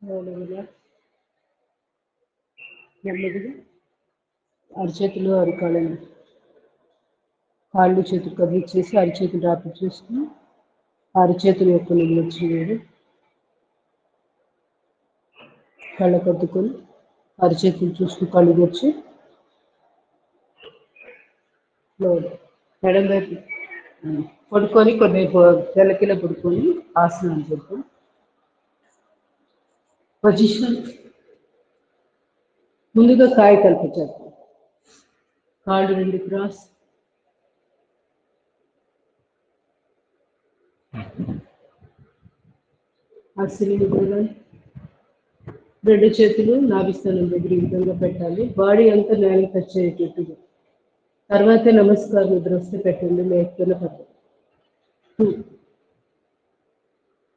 నెమ్మదిగా నెమ్మదిగా అరిచేతులు అరికాళ్ళని కాళ్ళు చేతులు కదిలిచ్చేసి అరిచేతులు డ్రాప్ చేసుకుని అరిచేతులు యొక్క నిలొచ్చి కళ్ళ కద్దుకొని అరిచేతులు చూసుకుని కళ్ళు తెచ్చి ఎడం వైపు పడుకొని కొన్ని తెల్లకిల పడుకొని ఆసనం చెప్పు పొజిషన్ ముందుగా కాయకల్ప చేద్దాం. కాళ్ళు రెండు క్రాస్, అస్సిని ముద్రగా రెండు చేతులు నాభిస్థానం దగ్గర ఈ విధంగా పెట్టాలి. బాడీ అంతా నేల టచ్ అయ్యేటట్టుగా. తర్వాత నమస్కార ముద్ర వస్తే పెట్టండి, లేకపోతే పద్ధతి. 2,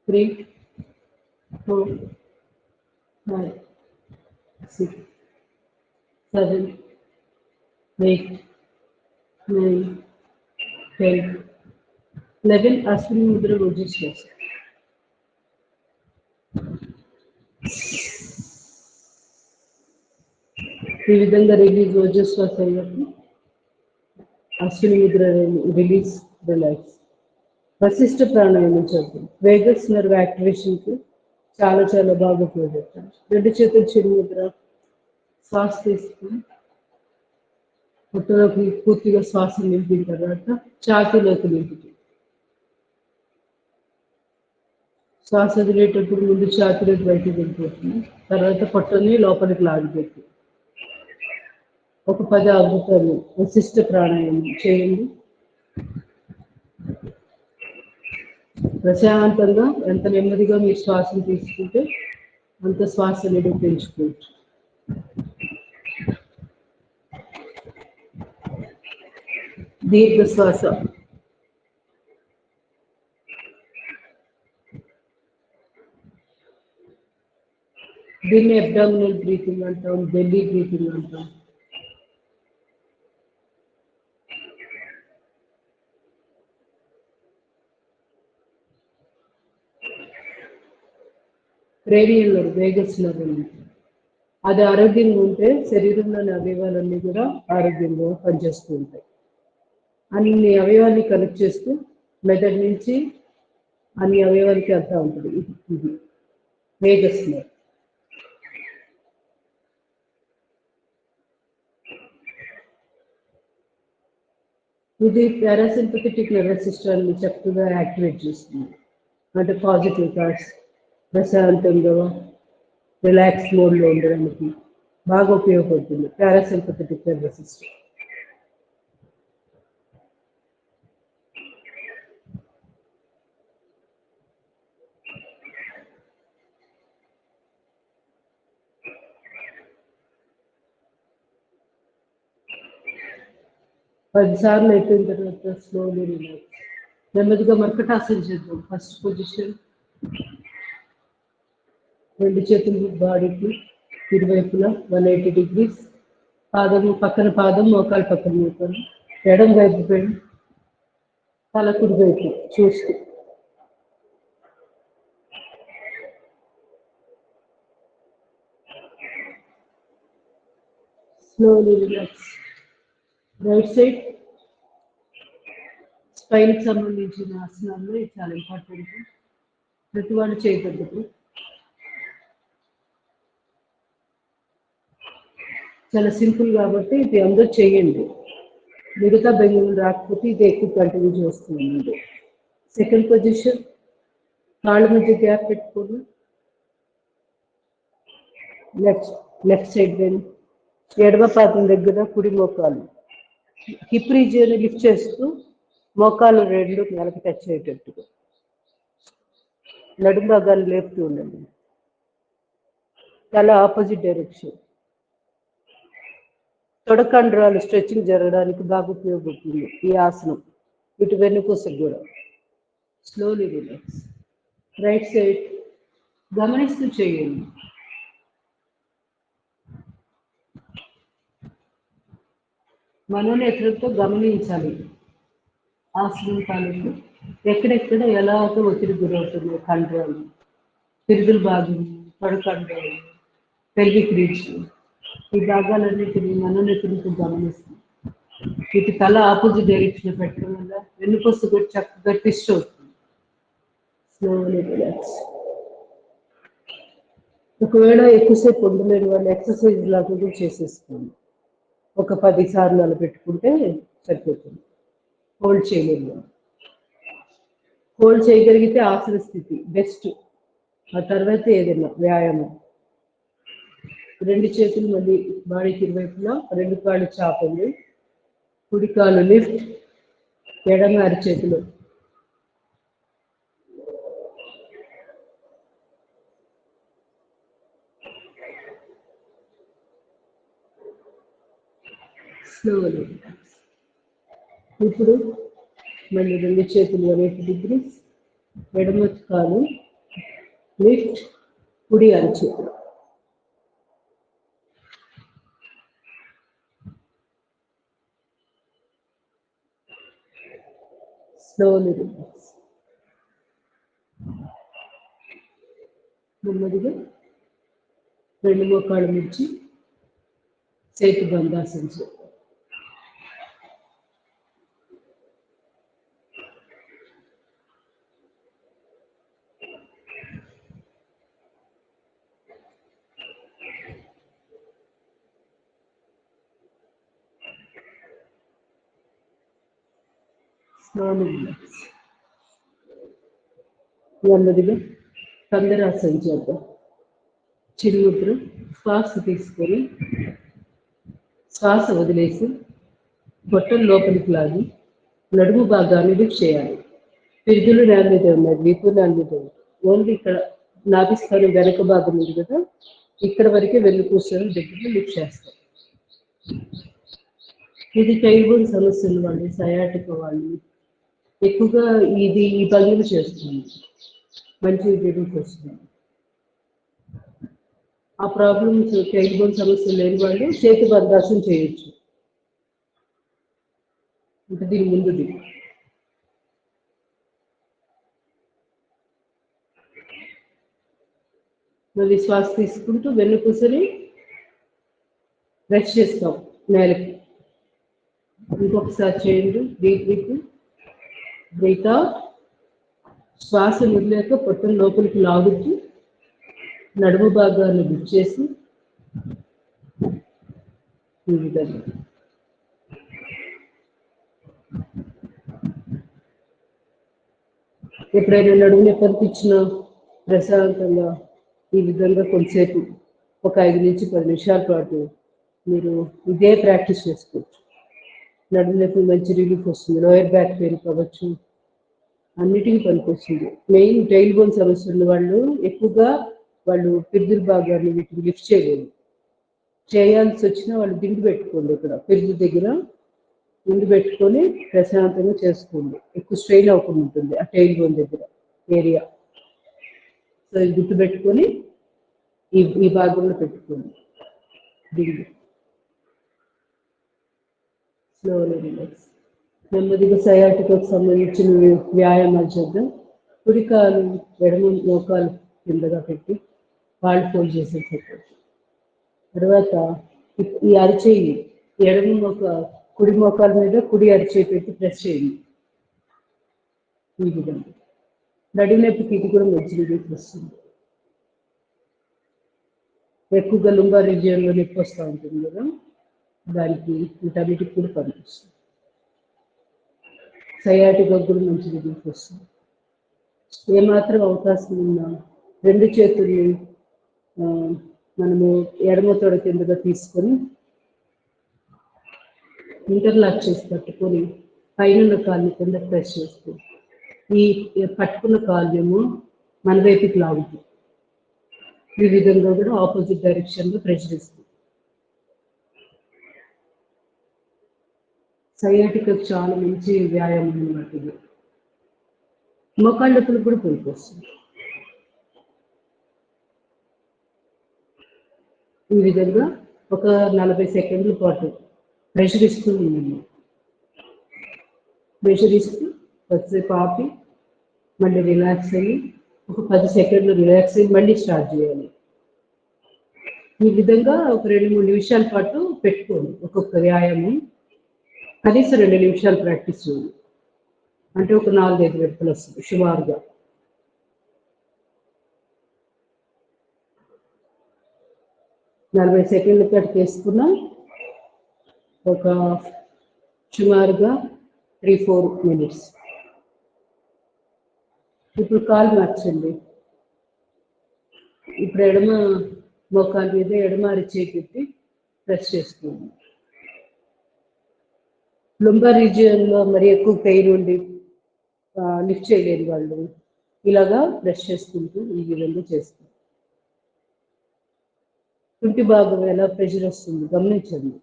3, 4, 5, 6, 7, 8, 9, 10, 11 అశ్విని ముద్ర రోజు చేస్తాం. ఈ విధంగా రిలీజ్ రోజు శ్వాస అయ్యాక అశ్విని ముద్ర రిలీజ్, రిలాక్స్. వశిష్ఠ ప్రాణాయామం చేద్దాం. వేగస్ నర్వ్ యాక్టివేషన్కి చాలా చాలా బాగా ఉపయోగపడుతుంది. రెండు చేతులు చిరు ముద్ర, శ్వాస తీసుకుని పొట్టలోకి పూర్తిగా శ్వాస నింపిన తర్వాత ఛాతీలోకి నింపుతుంది. శ్వాస వదిలేటప్పుడు ముందు ఛాతీలోకి బయటకు వెళ్ళిపోతుంది, తర్వాత పొట్టని లోపలికి లాగిపెట్టి ఒక 10 అద్భుతాలు వశిష్ఠ ప్రాణాయామం చేయండి. ప్రశాంతంగా ఎంత నెమ్మదిగా మీరు శ్వాసను తీసుకుంటే అంత శ్వాస అనేది పెంచుకోవచ్చు. దీర్ఘ శ్వాస. దీన్ని అబ్డామినల్ బ్రీతింగ్ అంటాం, బెల్లీ బ్రీతింగ్ అంటాం. క్రేనియల్ నర్వ్, వేగస్ నర్వ్, అది ఆరోగ్యంగా ఉంటే శరీరంలోని అవయవాలన్నీ కూడా ఆరోగ్యంగా పనిచేస్తూ ఉంటాయి. అన్ని అవయవాన్ని కనెక్ట్ చేస్తూ మెదడు నుంచి అన్ని అవయవాలకి వెళ్తూ ఉంటుంది. ఇది వేగస్ నర్వ్. ఇది పారాసింపథెటిక్ నర్వస్ సిస్టమ్ని చక్కగా యాక్టివేట్ చేస్తుంది. అంటే పాజిటివ్ థాట్స్, ప్రశాంతంగా రిలాక్స్ మోడ్లో ఉండడానికి బాగా ఉపయోగపడుతుంది పారాసింపథెటిక్ నర్వస్ సిస్టమ్. పదిసార్లు అయిపోయిన తర్వాత స్లోలీ రిలాక్స్. నెమ్మదిగా మర్కటాసన చేద్దాం. ఫస్ట్ పొజిషన్, రెండు చేతులు బాడీకి ఇరువైపులా 180 degrees. పాదము పక్కన పాదం, మోకాలు పక్కన మోకాలు, ఎడం వైపు పెడి తల కుడి వైపు చూస్తూ స్లోలీ రిలాక్స్. రైట్ సైడ్ స్పైన్కి సంబంధించిన ఆసనాల్లో ఇది చాలా ఇంపార్టెంట్. ప్రతి వాళ్ళు చేయగలరు. చాలా సింపుల్ కాబట్టి ఇది అందరూ చేయండి. మిగతా బెంగళూరు రాకపోతే ఇది ఎక్కువ కంటిన్యూ చేస్తుంది. సెకండ్ పొజిషన్, కాళ్ళ మధ్య గ్యాప్ పెట్టుకోండి. లెఫ్ట్ సైడ్ బెండ్, ఎడమ పాదం దగ్గర కుడి మోకాలు, హిప్ రీజియన్ లిఫ్ట్ చేస్తూ మోకాలు రెండు నెలకి టచ్ అయ్యేటట్టుగా నడుము భాగాన్ని లేపుతూ ఉండండి. చాలా ఆపోజిట్ డైరెక్షన్. తొడకండ్రాలు స్ట్రెచ్చింగ్ జరగడానికి బాగా ఉపయోగపడుతుంది ఈ ఆసనం. ఇటు వెన్నుపూసకు కూడా. Slowly relax. రైట్ సైడ్ గమనిస్తూ చేయండి. మనోనేత్రంతో గమనించాలి ఆసనం కాలంలో ఎక్కడెక్కడ ఎలా ఒత్తిడి గురవుతుంది. కండరాలు, పిరుదుల భాగం, కడుకండ, పెల్విక్ రీజియన్, ఈ భాగాలన్నిటిని మనోనేత్రంతో గమనిస్తాం. వీటి తల ఆపోజిట్ డైరెక్షన్ పెట్టడం వల్ల వెన్నుపూస కూడా చక్కగా ట్విస్ట్ అవుతుంది. Slowly relax. ఒకవేళ ఎక్కువసేపు ఉండలేని వాళ్ళు ఎక్సర్సైజ్ లాగా కూడా చేసేసుకోండి. ఒక 10 సార్లు అలా పెట్టుకుంటే సరిపోతుంది. హోల్డ్ చేయలేము. హోల్డ్ చేయగలిగితే ఆసన స్థితి బెస్ట్. ఆ తర్వాత ఏదైనా వ్యాయామం. 2 చేతులు మళ్ళీ బాడీకి ఇరువైపులా, 2 కాళ్ళు చాపండి. కుడి కాలు లిఫ్ట్, ఎడమ అరిచేతులు. స్లోలీ. ఇప్పుడు మళ్ళీ 2 చేతులు 180 డిగ్రీస్, ఎడమ కాలు లిఫ్ట్, కుడి అరిచేతులు. Slowly relax. నెమ్మదిగా 2 మోకాళ్ళు మించి సేతు బంధాసనం చేయాలి. Slowly relax. నెమ్మదిగా కందరాసనం చేద్దాం. చిరుముద్ర. శ్వాస తీసుకొని శ్వాస వదిలేసి పొట్టం లోపలికి లాగి నడుము భాగాన్ని లిఫ్ట్ చేయాలి. పిరుదులు నేల మీద ఉన్నాయి, వీపు నేల మీద ఉంది. ఓన్లీ ఇక్కడ నాభిస్థానం వెనక భాగం ఉంది కదా, ఇక్కడ వరకే వెన్నుపూస దగ్గర లిఫ్ట్ చేస్తాం. ఇది టైల్బోన్ సమస్యలు వాళ్ళు, సయాటిక వాళ్ళు ఎక్కువగా ఈ పనులు చేస్తుంది. మంచి రిలీఫ్ వస్తుంది. ఆ ప్రాబ్లమ్స్ టైల్బోన్ సమస్యలు లేని వాళ్ళు చేతి బంధాసనం చేయొచ్చు. ఇంకా దీని ముందుది మళ్ళీ శ్వాస తీసుకుంటూ వెన్నుపూసని రెస్ట్ చేస్తాం నేలకి. ఇంకొకసారి చేయండి. Deep breath out. శ్వాస వదిలేక పొట్టం లోపలికి లాగుతూ నడుము భాగాన్ని లిఫ్ట్ చేసి ఈ విధంగా. ఎప్పుడైనా నడుము నొప్పి అనిపించినా ప్రశాంతంగా ఈ విధంగా కొంతసేపు ఒక 5 నుంచి 10 నిమిషాల పాటు మీరు ఇదే ప్రాక్టీస్ చేసుకోవచ్చు. నడుము నొప్పి మంచి రిలీఫ్ వస్తుంది. లోయర్ బ్యాక్ పెయిన్ కావచ్చు, అన్నిటికీ పనికొస్తుంది. మెయిన్ టైల్బోన్ సమస్య ఉన్న వాళ్ళు ఎక్కువగా వాళ్ళు పిరుదుల భాగాన్ని వీటిని లిఫ్ట్ చేయలేరు. చేయాల్సి వచ్చినా వాళ్ళు దిండు పెట్టుకోండి. ఇక్కడ పిరుదు దగ్గర దిండు పెట్టుకొని ప్రశాంతంగా చేసుకోండి. ఎక్కువ స్ట్రెయిన్ అవ్వకుండా ఉంటుంది ఆ టైల్బోన్ దగ్గర ఏరియా. సో ఇది గుర్తు పెట్టుకొని ఈ భాగంలో పెట్టుకోండి దిండు. Slowly relax. నెమ్మదిగా సయాటికకు సంబంధించిన వ్యాయామాలు చేద్దాం. కుడికాలు ఎడమ మోకాలు కిందగా పెట్టి కాళ్ళు ఫోల్డ్ చేసేటట్టు. తర్వాత ఈ అరిచేయి ఎడమ కుడి మోకాల మీద కుడి అరిచేయి పెట్టి ప్రెస్ చేయండి. ఈ విధంగా నడుము నొప్పికి ఇది కూడా మంచి రిలీఫ్ వస్తుంది. ఎక్కువగా లుంబార్ రీజియన్లో నొప్పి వస్తూ ఉంటుంది కదా, దానికి వీటన్నిటికి కూడా పనిపిస్తుంది. సయాటికా కూడా మంచి రిలీఫ్ వస్తుంది. ఏమాత్రం అవకాశం ఉన్నా 2 చేతుల్ని మనము ఎడమ తొడ కిందగా తీసుకొని ఇంటర్లాక్ చేసి పట్టుకొని పైన కాళ్ళని కింద ప్రెస్ చేస్తూ ఈ పట్టుకున్న కాళ్ళేమో మన వైపుకి లాగుతుంది. ఈ విధంగా కూడా ఆపోజిట్ డైరెక్షన్లో ప్రెషర్ ఇస్తుంది. సయాటికకు చాలా మంచి వ్యాయామం అన్నమాట ఇది. మోకాళ్ళ నొప్పులకు కూడా పనికొస్తుంది. ఈ విధంగా ఒక 40 సెకండ్ల పాటు ప్రెషర్ ఇస్తూ ఉండండి. ప్రెషర్ ఇస్తూ కొద్దిసేపు ఆపి మళ్ళీ రిలాక్స్ అయ్యి ఒక 10 సెకండ్లు రిలాక్స్ అయ్యి మళ్ళీ స్టార్ట్ చేయాలి. ఈ విధంగా ఒక 2-3 నిమిషాల పాటు పెట్టుకోండి ఒక్కొక్క వ్యాయామం. కనీసం 2 నిమిషాలు ప్రాక్టీస్ చేయండి. అంటే ఒక 4-5 విడతలు వస్తుంది సుమారుగా. నలభై సెకండ్ల పాటు చేసుకున్నా ఒక సుమారుగా 3-4 మినిట్స్. ఇప్పుడు కాలు మార్చండి. ఇప్పుడు ఎడమ మోకాలు మీద ఎడమ అరిచేయి పెట్టి ప్రెస్ చేసుకోండి. లుంబర్ రీజియన్లో మరి ఎక్కువ పెయిన్ ఉండి లిఫ్ట్ చేయలేని వాళ్ళు ఇలాగా ప్రెస్ చేసుకుంటూ ఈ విధంగా చేస్తారు. తుంటి భాగం ఎలా ప్రెషర్ వస్తుంది గమనించండి.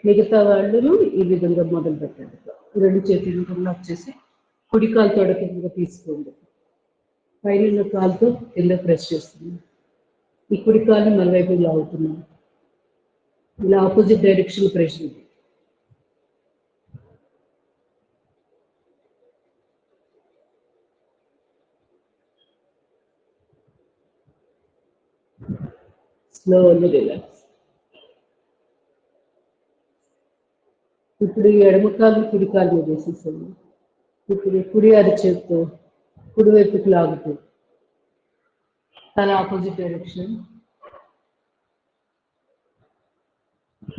మిగతా వాళ్ళను ఈ విధంగా మొదలు పెట్టండి. 2 చేతులు వచ్చేసి కుడి కాలు తొడ కిందగా తీసుకోండి. పైన కాలుతో కింద ప్రెస్ చేస్తుంది. ఈ కుడి కాలు మన వైపు లాగుతున్నాం. ఇలా opposite direction pressure. Slowly relax. ఇప్పుడు ఎడమ కాలు కుడి కాలు మీద వేసేసాము. ఇప్పుడు కుడి అరిచేత్తో కుడివైపుకి లాగుతూ తల ఆపోజిట్ డైరెక్షన్.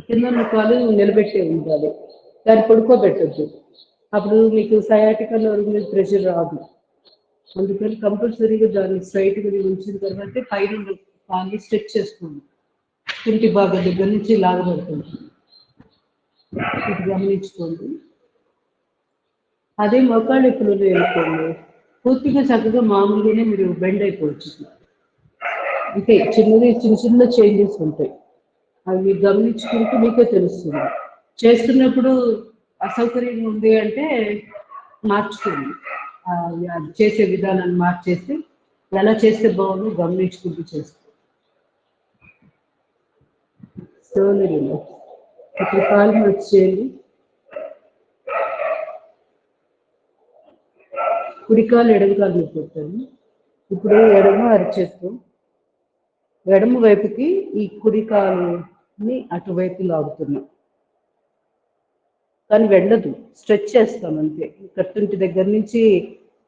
కింద కాలు నిలబెట్టే ఉండాలి, దాన్ని పడుకోబెట్టద్దు. అప్పుడు మీకు సయాటికా నర్వ్ మీద ప్రెషర్ రాదు. అందుకని కంపల్సరీగా దాన్ని స్ట్రైట్గా ఉంచిన తర్వాత పైన కాలు స్ట్రెచ్ చేసుకోండి. తుంటి భాగం దగ్గర నుంచి లాగబడుతుంది. ఇది గమనించుకోండి. అదే మోకాళ్ళు ఎప్పుడు వేసుకోండి, పూర్తిగా చక్కగా మామూలుగానే మీరు బెండ్ అయిపోవచ్చు. అంటే చిన్న చిన్న చేంజెస్ ఉంటాయి, అవి మీరు గమనించుకుంటూ మీకే తెలుస్తుంది. చేస్తున్నప్పుడు అసౌకర్యంగా ఉంది అంటే మార్చుకోండి, చేసే విధానాన్ని మార్చేసి ఎలా చేస్తే బాగుందో గమనించుకుంటూ చేస్తాం. Slowly relax. ఇప్పుడు కాలు వచ్చేయండి. కుడికాలు ఎడమకాలు మీద పెట్టాను. ఇప్పుడు ఎడమ అరిచేస్తూ ఎడమ వైపుకి ఈ కుడి కాలుని అటువైపు లాగుతున్నాం, కానీ వెళ్ళదు, స్ట్రెచ్ చేస్తాం అంతే. కట్టుంటి దగ్గర నుంచి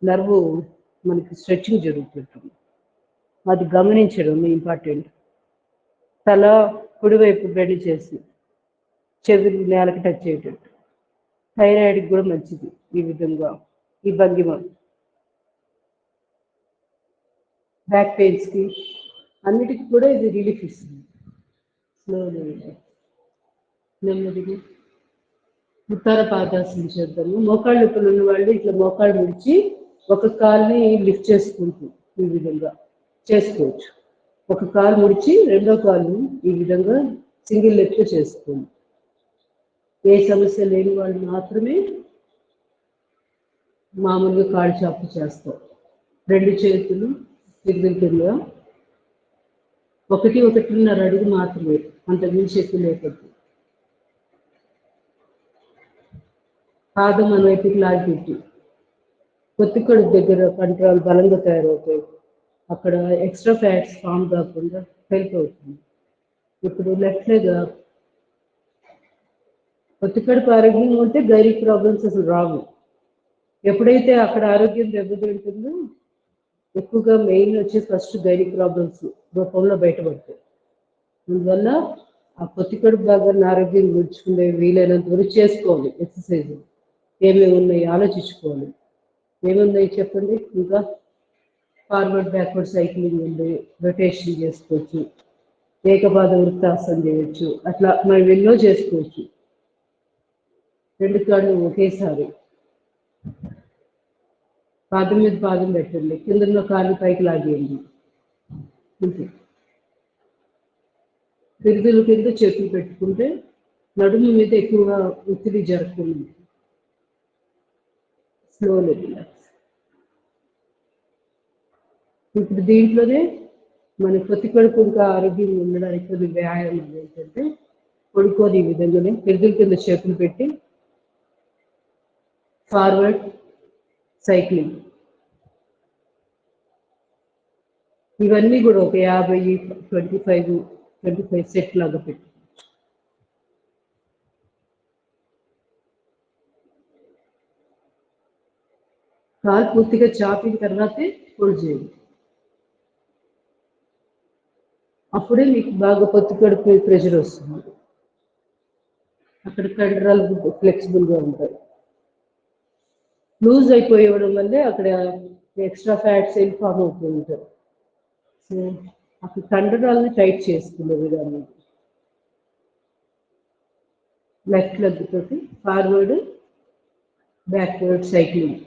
నర్వు మనకి స్ట్రెచ్చింగ్ జరుగుతుంటుంది, అది గమనించడం ఇంపార్టెంట్. తల కుడివైపు బెండ్ చేసి చెవులు నేలకి టచ్ అయ్యేటట్టు. థైరాయిడ్కి కూడా మంచిది ఈ విధంగా ఈ భంగిమ. బ్యాక్ పెయిన్స్కి అన్నిటికి కూడా ఇది రిలీఫ్ ఇస్తుంది. స్లోలీ నెమ్మదిగా ఉత్తర పాదాసనం చేద్దాము. మోకాళ్ళు నొప్పులు ఉన్న వాళ్ళు ఇట్లా మోకాళ్ళు ముడిచి ఒక కాల్ని లిఫ్ట్ చేసుకుంటూ ఈ విధంగా చేసుకోవచ్చు. ఒక కాలు ముడిచి రెండో కాలు ఈ విధంగా సింగిల్ లెగ్తో చేసుకోండి. ఏ సమస్య లేని వాళ్ళు మాత్రమే మామూలుగా కాళ్ళు చాపు చేస్తారు. 2 చేతులు కింద 1-1.5 అడుగు మాత్రమే, అంతకుమించి ఎక్కువ లేకపోతే. పాదం మన వైపుకి లాగిపెట్టి పొత్తికడు దగ్గర కంట్రోల్ బలంగా తయారవుతాయి, అక్కడ ఎక్స్ట్రా ఫ్యాట్స్ ఫామ్ కాకుండా హెల్ప్ అవుతుంది. ఇప్పుడు లెఫ్ట్ లెగ్ పొత్తికడుపు ఆరోగ్యంగా ఉంటే గైరిక్ ప్రాబ్లమ్స్ అసలు రావు. ఎప్పుడైతే అక్కడ ఆరోగ్యం దెబ్బతింటుందో ఎక్కువగా మెయిన్ వచ్చి ఫస్ట్ గైరిక్ ప్రాబ్లమ్స్ రూపంలో బయటపడతాయి. అందువల్ల ఆ పొత్తికడుపు భాగాన్ని ఆరోగ్యం గుర్చుకునే వీలైనంత వరకు చేసుకోవాలి. ఎక్సర్సైజ్ ఏమేమి ఉన్నాయి ఆలోచించుకోవాలి. ఏమున్నాయి చెప్పండి. ఇంకా ఫార్వర్డ్ బ్యాక్వర్డ్ సైక్లింగ్ ఉంది, రొటేషన్ చేసుకోవచ్చు, ఏకపాద వృత్తాసనం చేయొచ్చు, అట్లా మనం ఎన్నో చేసుకోవచ్చు. 2 కాళ్ళు ఒకేసారి పాదం మీద పాదం పెట్టండి, కింద కాళ్ళు పైకి లాగేయండి. అంతే. పిరుదుల కింద చేతులు పెట్టుకుంటే నడుము మీద ఎక్కువగా ఒత్తిడి జరగకుండా. Slowly relax. ఇప్పుడు దీంట్లోనే మన పొత్తికడుపు ఇంకా ఆరోగ్యంగా ఉండడానికి కొద్ది వ్యాయామం ఏంటంటే పడుకొని ఈ విధంగానే పిరుదుల కింద చేతులు పెట్టి ఫార్వర్డ్ సైక్లింగ్. ఇవన్నీ కూడా ఒక 50, 25 సెట్ లాగా పెట్టి కాలు పూర్తిగా చాపిన తర్వాతే ఫోల్డ్ చేయండి. అప్పుడే మీకు బాగా పొత్తు కడుపు ప్రెషర్ వస్తుంది. అక్కడ కండరాలు ఫ్లెక్సిబుల్గా ఉంటాయి. లూజ్ అయిపోయడం వల్లే అక్కడ ఎక్స్ట్రా ఫ్యాట్స్ ఫామ్ అవుతూ ఉంటాయి. సో అక్కడ కండరాలను టైట్ చేసుకునే విధానం. లెఫ్ట్ లెగ్ తోటి forward backward cycling.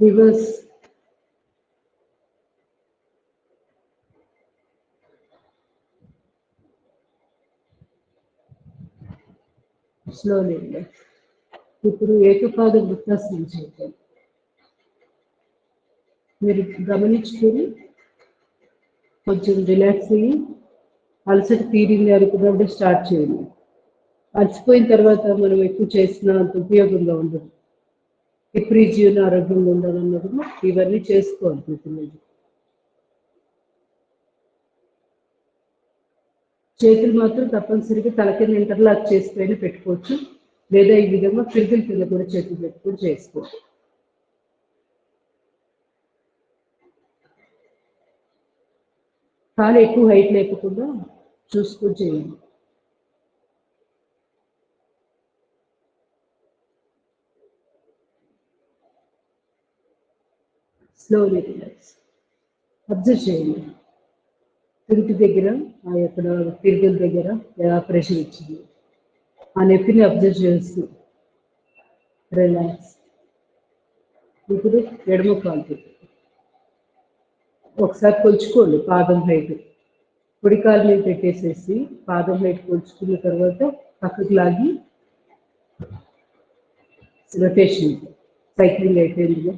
Reverse. Slowly. ఇప్పుడు ఏకపాద వృత్తాసనం చేద్దాం. మీరు గమనించుకొని కొంచెం రిలాక్స్ అయ్యి అలసట తీరింది అనుకున్నప్పుడు స్టార్ట్ చేయండి. అలసిపోయిన తర్వాత మనం ఎక్కువ చేసిన అంత ఉపయోగంగా ఉండదు. విపరీజీవన ఆరోగ్యంగా ఉండాలన్నప్పుడు ఇవన్నీ చేసుకోవాలి ప్రతిరోజు. చేతులు మాత్రం తప్పనిసరిగా తల కింద ఇంటర్లాక్ చేసుకొని పెట్టుకోవచ్చు, లేదా ఈ విధంగా ఫిల్ఫిల్ కింద కూడా చేతులు పెట్టుకొని చేసుకోవచ్చు. కాలు ఎక్కువ హైట్ లేకుండా చూసుకొని చేయండి. Slowly relax. అబ్జర్వ్ చేయండి తిరుగు దగ్గర ఎక్కడ తిరుగుల దగ్గర ఎలా ప్రెషర్ ఇచ్చింది ఆ నొప్పిని అబ్జర్వ్ చేస్తూ రిలాక్స్. ఇప్పుడు ఎడమ కాలు ఒకసారి కొలుచుకోండి పాదం హైట్. కుడి కాలు మీద పెట్టేసేసి పాదం హైట్ కొలుచుకున్న తర్వాత పక్కకు లాగి రొటేషన్ సైక్లింగ్ అయిపోయింది.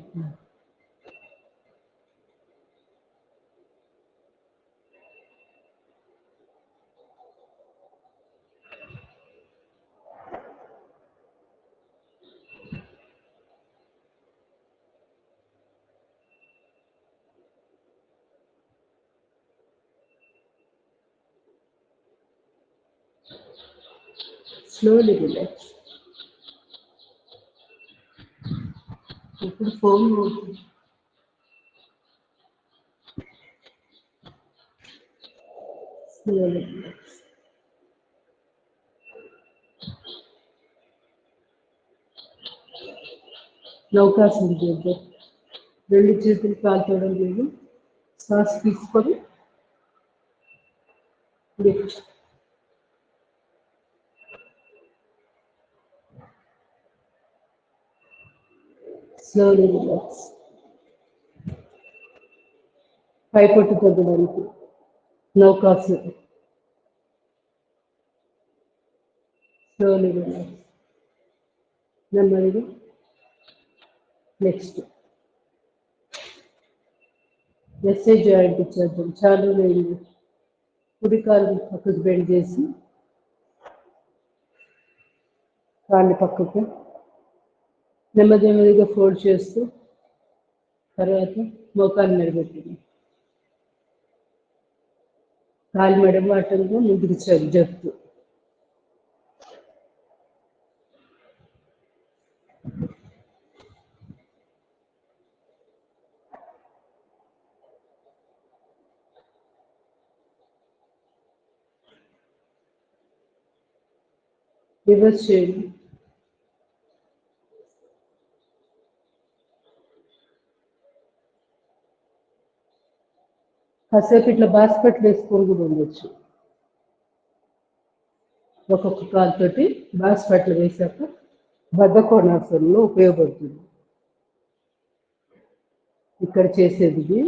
Slowly relax. ఇప్పుడు ఫోమ్ అవుతుంది. Slowly relax. నౌకాసనం చేద్దాం. రెండు చేతులు కాల్చడం లేదు. శ్వాస తీసుకొని లిఫ్ట్. Slowly relax. పైపొట్టు తగ్గడానికి నౌకాసనం. Slowly relax. నెమ్మదిగా నెక్స్ట్ ఎస్ఏ జాయింట్ ఇచ్చేద్దాం. చాలా లేదు. కుడి కాలు పక్కకు బెండ్ చేసి కాళ్ళు పక్కకు నెమ్మదిగా ఫోల్డ్ చేస్తూ తర్వాత మోకాలు నిలబెట్టింది. కాలు మెడమాటంగా ముందుకు జరుపుతూ రివర్స్ చేయండి. కాసేపు ఇట్లా బాస్కెట్లు వేసుకొని కూడా ఉండొచ్చు. ఒక్కొక్క కాలుతోటి బాస్కెట్లు వేసాక బద్ధకోణాసనంలో ఉపయోగపడుతుంది. ఇక్కడ చేసేది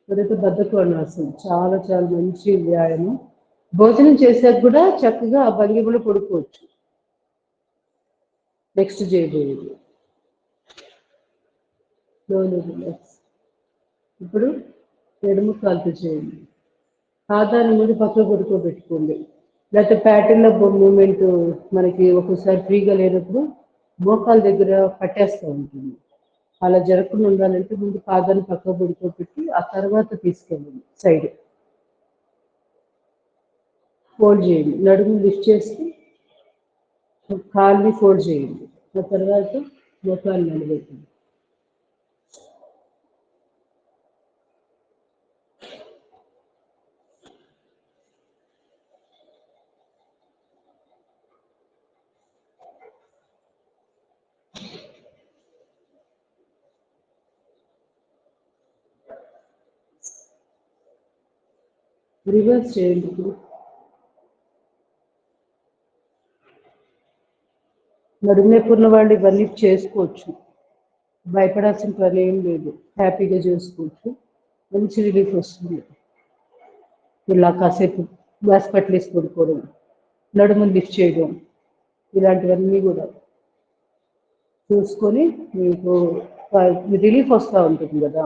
తర్వాత బద్ధకోణాసనం చాలా చాలా మంచి వ్యాయామం. భోజనం చేసాక కూడా చక్కగా ఆ భంగిమలో పడుకోవచ్చు. నెక్స్ట్ చేయబోయేది స్లోలీ రిలాక్స్. ఇప్పుడు ఎడమ కాలుతో చేయండి. పాదాన్ని ముందు పక్కకు పడుకోబెట్టుకోండి. లేకపోతే ప్యాటర్న్ ఆఫ్ మూమెంట్ మనకి ఒక్కోసారి ఫ్రీగా లేనప్పుడు మోకాల దగ్గర పట్టేస్తూ ఉంటుంది. అలా జరగకుండా ఉండాలంటే ముందు పాదాన్ని పక్క పడుకోబెట్టి ఆ తర్వాత తీసుకెళ్ళండి. సైడ్ ఫోల్డ్ చేయండి, నడుము లిఫ్ట్ చేసి కాల్ని ఫోల్డ్ చేయండి. ఆ తర్వాత మోకాలు నిలబెట్టండి. రివర్స్ చేయండి. ఇప్పుడు నడుము నొప్పి ఉన్న వాళ్ళు ఇవన్నీ చేసుకోవచ్చు, భయపడాల్సిన పని ఏం లేదు, హ్యాపీగా చేసుకోవచ్చు, మంచి రిలీఫ్ వస్తుంది. ఇలా కాసేపు గ్యాస్ పట్లేసి పడుకోవడం, నడుము లిఫ్ట్ చేయడం, ఇలాంటివన్నీ కూడా చూసుకొని మీకు రిలీఫ్ వస్తూ ఉంటుంది కదా,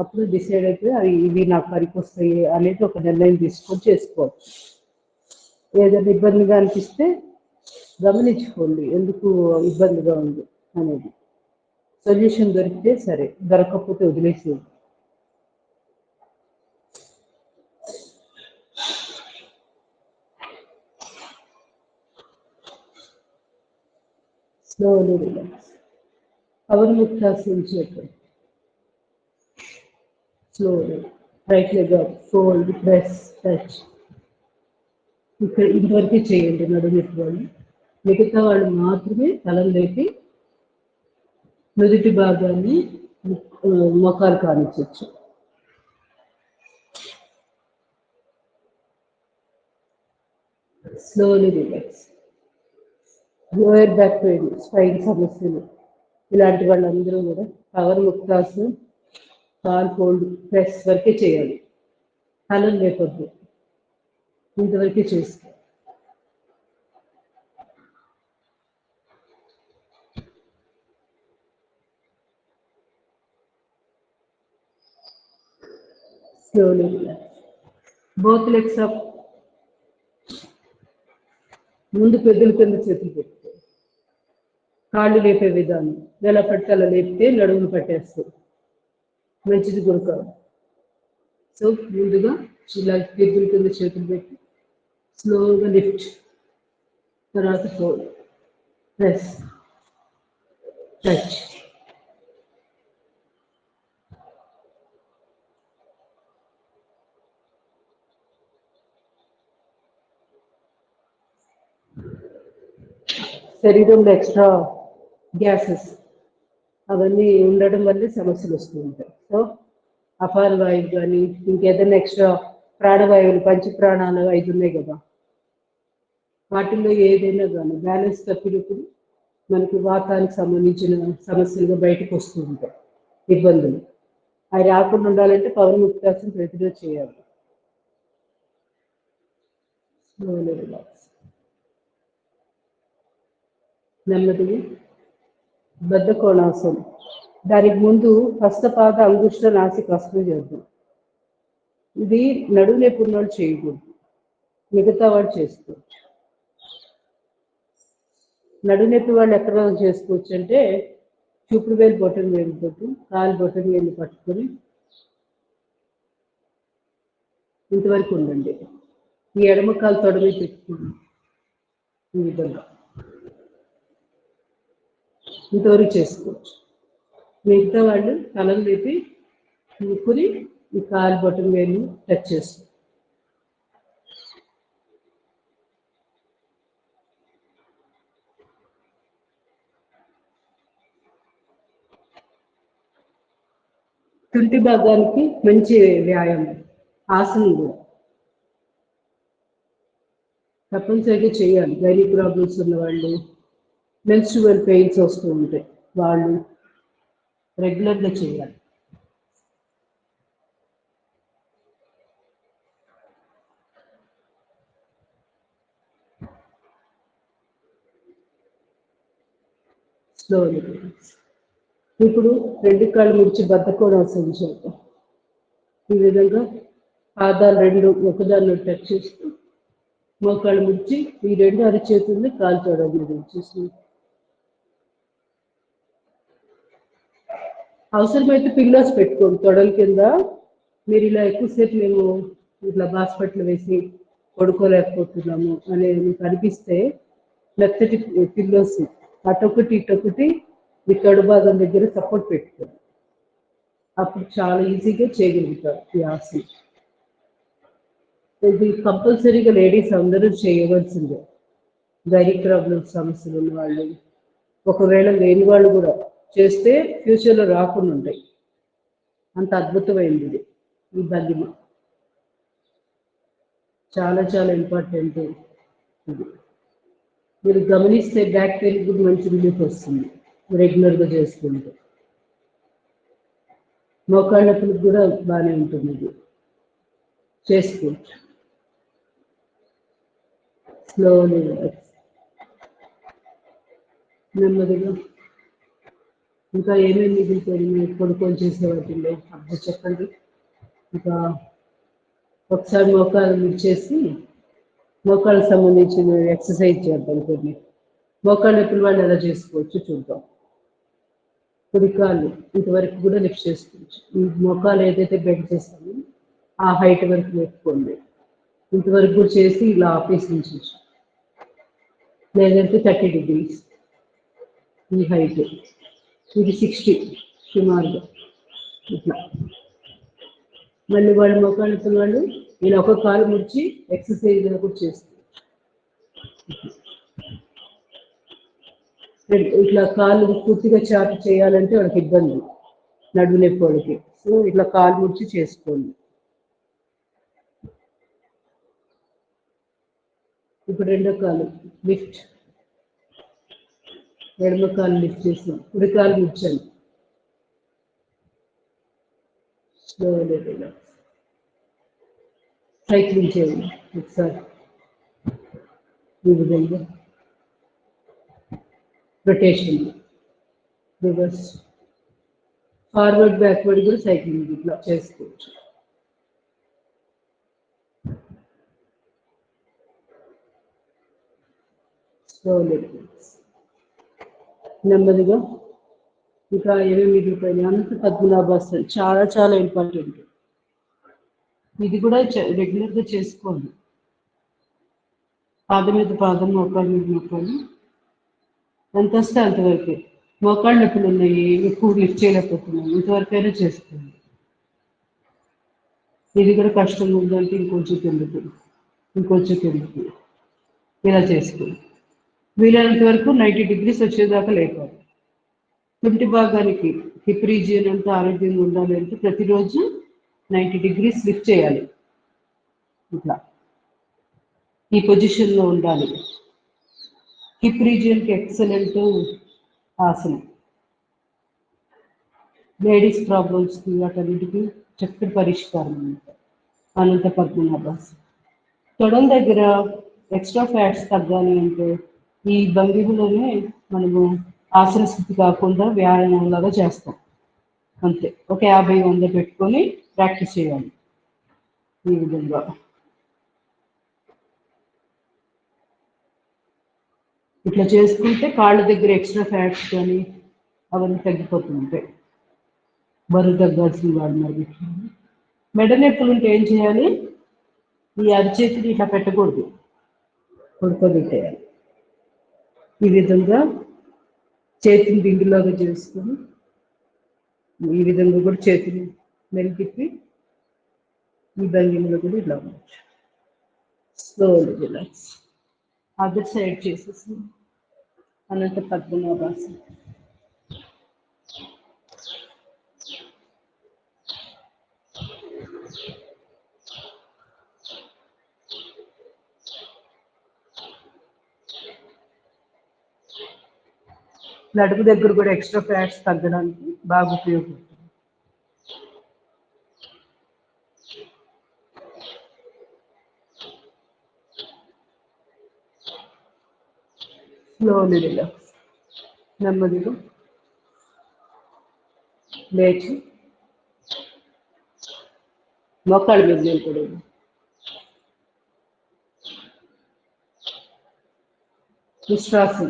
అప్పుడు డిసైడ్ అయితే అవి ఇవి నాకు పనికి వస్తాయి అనేది ఒక నిర్ణయం తీసుకొని చేసుకోవచ్చు. ఏదైనా ఇబ్బందిగా అనిపిస్తే గమనించుకోండి ఎందుకు ఇబ్బందిగా ఉంది అనేది. సొల్యూషన్ దొరికితే సరే, దొరకకపోతే వదిలేసేది. Slowly relax. అవన్ముక్తాసనం చేయండి. Slowly right leg up, fold, press, touch. ఇక్కడ ఇంతవరకు చేయండి నడుము వాళ్ళు. మిగతా వాళ్ళు మాత్రమే తలం లేపి నుదుటి భాగాన్ని మోకాలు కానించవచ్చు. Slowly relax. Lower back pain, spine సమస్యలు, ఇలాంటి వాళ్ళందరూ కూడా పవర్ ముక్తాసనం, కాల్ ఫోల్డ్, ప్రెస్ వరకే చేయాలి, తలం లేపొద్దు, ఇంతవరకే చేసుకో. Slowly relax. Both legs up. ముందు పెద్దల కింద చేతులు పెట్టుకో. కాళ్ళు లేపే విధానం ఎలా పడితే అలా లేపితే నడుమును పట్టేస్తుంది, మంచిది కూడా కాదు. సో ముందుగా ఇలా పెద్దల కింద చేతులు పెట్టి స్లోగా లిఫ్ట్, తర్వాత ఫోల్డ్, ప్రెస్, టచ్. శరీరంలో ఎక్స్ట్రా గ్యాసెస్ అవన్నీ ఉండడం వల్లే సమస్యలు వస్తూ ఉంటాయి. సో అపార వాయువు కానీ ఇంకేదైనా ఎక్స్ట్రా ప్రాణవాయువులు, పంచ ప్రాణాలు 5 ఉన్నాయి కదా, వాటిల్లో ఏదైనా కానీ బ్యాలెన్స్ తప్పినప్పుడు మనకి వాతానికి సంబంధించిన సమస్యలుగా బయటకు వస్తూ ఉంటాయి ఇబ్బందులు. అవి రాకుండా ఉండాలంటే పవన్ ముక్తాసనం ప్రతిరోజు చేయాలి. నెమ్మదిగా బద్ధకోణాసనం. దానికి ముందు హస్తపాద అంగుష్ట నాసికాసనం చేద్దాం. ఇది నడుము నొప్పి ఉన్నవాళ్ళు చేయకూడదు, మిగతా వాళ్ళు చేసుకోవచ్చు. నడుము నొప్పి వాళ్ళు ఎక్కడ చేసుకోవచ్చు అంటే చూపుడు వేలు బొటన వేలుతోటి కాలు బొటన వేలు పట్టుకొని ఇంతవరకు ఉండండి. ఈ ఎడమ కాలు తొడమే పెట్టుకోండి, ఈ విధంగా ఇంతవరకు చేసుకోవచ్చు. మిగతా వాళ్ళు తలం లేపి ముక్కుని ఈ కాలు బొటన వేలు టచ్ చేస్తారు. తుంటి భాగానికి మంచి వ్యాయామం, ఆసనం కూడా తప్పనిసరిగా చేయాలి. గైనీ ప్రాబ్లమ్స్ ఉన్న వాళ్ళు, మెన్స్ట్రువల్ పెయిన్స్ వస్తూ ఉంటాయి, వాళ్ళు రెగ్యులర్గా చేయాలి. స్లోలీ. ఇప్పుడు 2 కాళ్ళు ముడిచి బద్ధకోణాసనం చేద్దాం. ఈ విధంగా పాదాలు 2 ఒకదాన్ని టచ్ చేస్తూ మోకాళ్ళు ముడిచి ఈ 2 అరిచేతుల్ని కాలు తొడ మీద ఉంచేసి అవసరమైతే పిల్లోస్ పెట్టుకోండి తొడల కింద. మీరు ఇలా ఎక్కువసేపు మేము ఇట్లా బాస్పట్లు వేసి పడుకోలేకపోతున్నాము అని మీకు అనిపిస్తే మెత్తటి పిల్లోస్ అటొకటి ఇటొకటి మీ తొడ భాగం దగ్గర సపోర్ట్ పెట్టుకోండి. అప్పుడు చాలా ఈజీగా చేయగలుగుతారు ఈ ఆసనం. ఇది కంపల్సరీగా లేడీస్ అందరూ చేయవలసిందే. గైనిక్ ప్రాబ్లమ్స్ సమస్యలు ఉన్న వాళ్ళు, ఒకవేళ లేని వాళ్ళు కూడా చేస్తే ఫ్యూచర్లో రాకుండా ఉంటాయి. అంత అద్భుతమైంది ఇది. ఈ భంగిమ చాలా చాలా ఇంపార్టెంట్. ఇది మీరు గమనిస్తే బ్యాక్ పెయిన్ కూడా మంచి రిలీఫ్ వస్తుంది రెగ్యులర్గా చేసుకుంటే. మోకాళ్ళ నొప్పులకు కూడా బాగానే ఉంటుంది ఇది. చేసుకోవచ్చు. స్లోలీ నెమ్మదిగా. ఇంకా ఏమేమి మిగిలిపోయింది మీరు కొనుక్కొని చేసేవాటిల్లో అప్పుడు చెప్పండి. ఇంకా ఒకసారి మోకాలు మిర్చేసి మోకాళ్ళకి సంబంధించిన ఎక్సర్సైజ్ చేద్దాం కొన్ని. మోకాళ్ళ నొప్పులు వాళ్ళు ఎలా చేసుకోవచ్చు చూద్దాం. కుడికాళ్ళు ఇంతవరకు కూడా లిఫ్ట్ చేసుకోవచ్చు. ఈ మోకాలు ఏదైతే బెండ్ చేస్తామో ఆ హైట్ వరకు పెట్టుకోండి. ఇంతవరకు కూడా చేసి ఇలా ఆపేసి ఉంచవచ్చు. లేదంటే 30 degrees ఈ హైట్. ఇది 60 సుమారుగా ఇట్లా. మళ్ళీ వాళ్ళు మోకాళ్ళ నొప్పులు వాళ్ళు ఇలా ఒక కాలు ముడిచి ఎక్సర్సైజ్ కూడా చేస్తారు. ఇట్లా కాళ్ళు పూర్తిగా చాటు చేయాలంటే వాళ్ళకి ఇబ్బంది, నడుము నొప్పి వాళ్ళకి. సో ఇట్లా కాలు ముడిచి చేసుకోండి. ఇప్పుడు రెండో కాలు లిఫ్ట్. ఎడమ కాలు లిఫ్ట్ చేసాం, కుడి కాలు ముడిచాను. Slowly relax. సైక్లింగ్ చేయండి ఒకసారి ఈ విధంగా. రొటేషన్, రివర్స్, ఫార్వర్డ్ బ్యాక్వర్డ్ కూడా సైక్లింగ్ ఇట్లా చేసుకోవచ్చు. స్లోలీ నెమ్మదిగా. ఇంకా ఏమేమి మిగిలిపోయినాయి అంత పద్మనాభాసనం చాలా చాలా ఇంపార్టెంట్. ఇది కూడా రెగ్యులర్గా చేసుకోండి. పాదం మీద పాదం, మోకాళ్ళ మీద మోకాళ్ళు, ఎంత వస్తే అంతవరకు. మోకాళ్ళ నొప్పులు ఉన్నాయి, ఎక్కువ లిఫ్ట్ చేయలేకపోతున్నాయి, ఇంతవరకైనా చేసుకోండి. ఇది కూడా కష్టంగా ఉందంటే ఇంకొంచెం కిందకి, ఇంకొంచెం కిందకి ఇలా చేసుకోండి. వీలైనంత వరకు 90 degrees వచ్చేదాకా లేపాలి. తుంటి భాగానికి హిప్ రీజియన్ అంతా ఆరోగ్యంగా ఉండాలి అంటే ప్రతిరోజు 90 degrees లిఫ్ట్ చేయాలి. ఇట్లా ఈ పొజిషన్లో ఉండాలి. హిప్ రీజియన్కి ఎక్సలెంట్ ఆసనం. లేడీస్ ప్రాబ్లమ్స్కి వాటన్నిటికీ చక్కటి పరిష్కారం అన్నమాట అనంత పద్మనాభాసనం. తొడల దగ్గర ఎక్స్ట్రా ఫ్యాట్స్ తగ్గాలి అంటే ఈ భంగిమలోనే మనము ఆసన స్థితి కాకుండా వ్యాయామంలాగా చేస్తాం. అంతే, ఒక 50-100 పెట్టుకొని ప్రాక్టీస్ చేయాలి ఈ విధంగా. ఇట్లా చేసుకుంటే కాళ్ళ దగ్గర ఎక్స్ట్రా ఫ్యాట్స్ కానీ అవన్నీ తగ్గిపోతుంటాయి. బరువు తగ్గాల్సిన వాడు మరి. మెడ నొప్పులు ఉంటే ఏం చేయాలి? ఈ అరిచేతిని ఇట్లా పెట్టకూడదు, పడుకోబెట్టేయాలి. ఈ విధంగా చేతిని దిండులాగా చేసుకొని ఈ విధంగా కూడా చేతిని మెలితిప్పి ఈ భంగిమలో కూడా ఇలా ఉండొచ్చు. Slowly relax. అదర్ సైడ్ చేసేసి అనంత పద్మనాభాసనం. నడుము దగ్గర కూడా ఎక్స్ట్రా ఫ్యాట్స్ తగ్గడానికి బాగా ఉపయోగపడుతుంది. Slowly relax. నెమ్మదిగా లేచి మోకాళ్ళ మీద నిలబడండి. విశ్వాసం,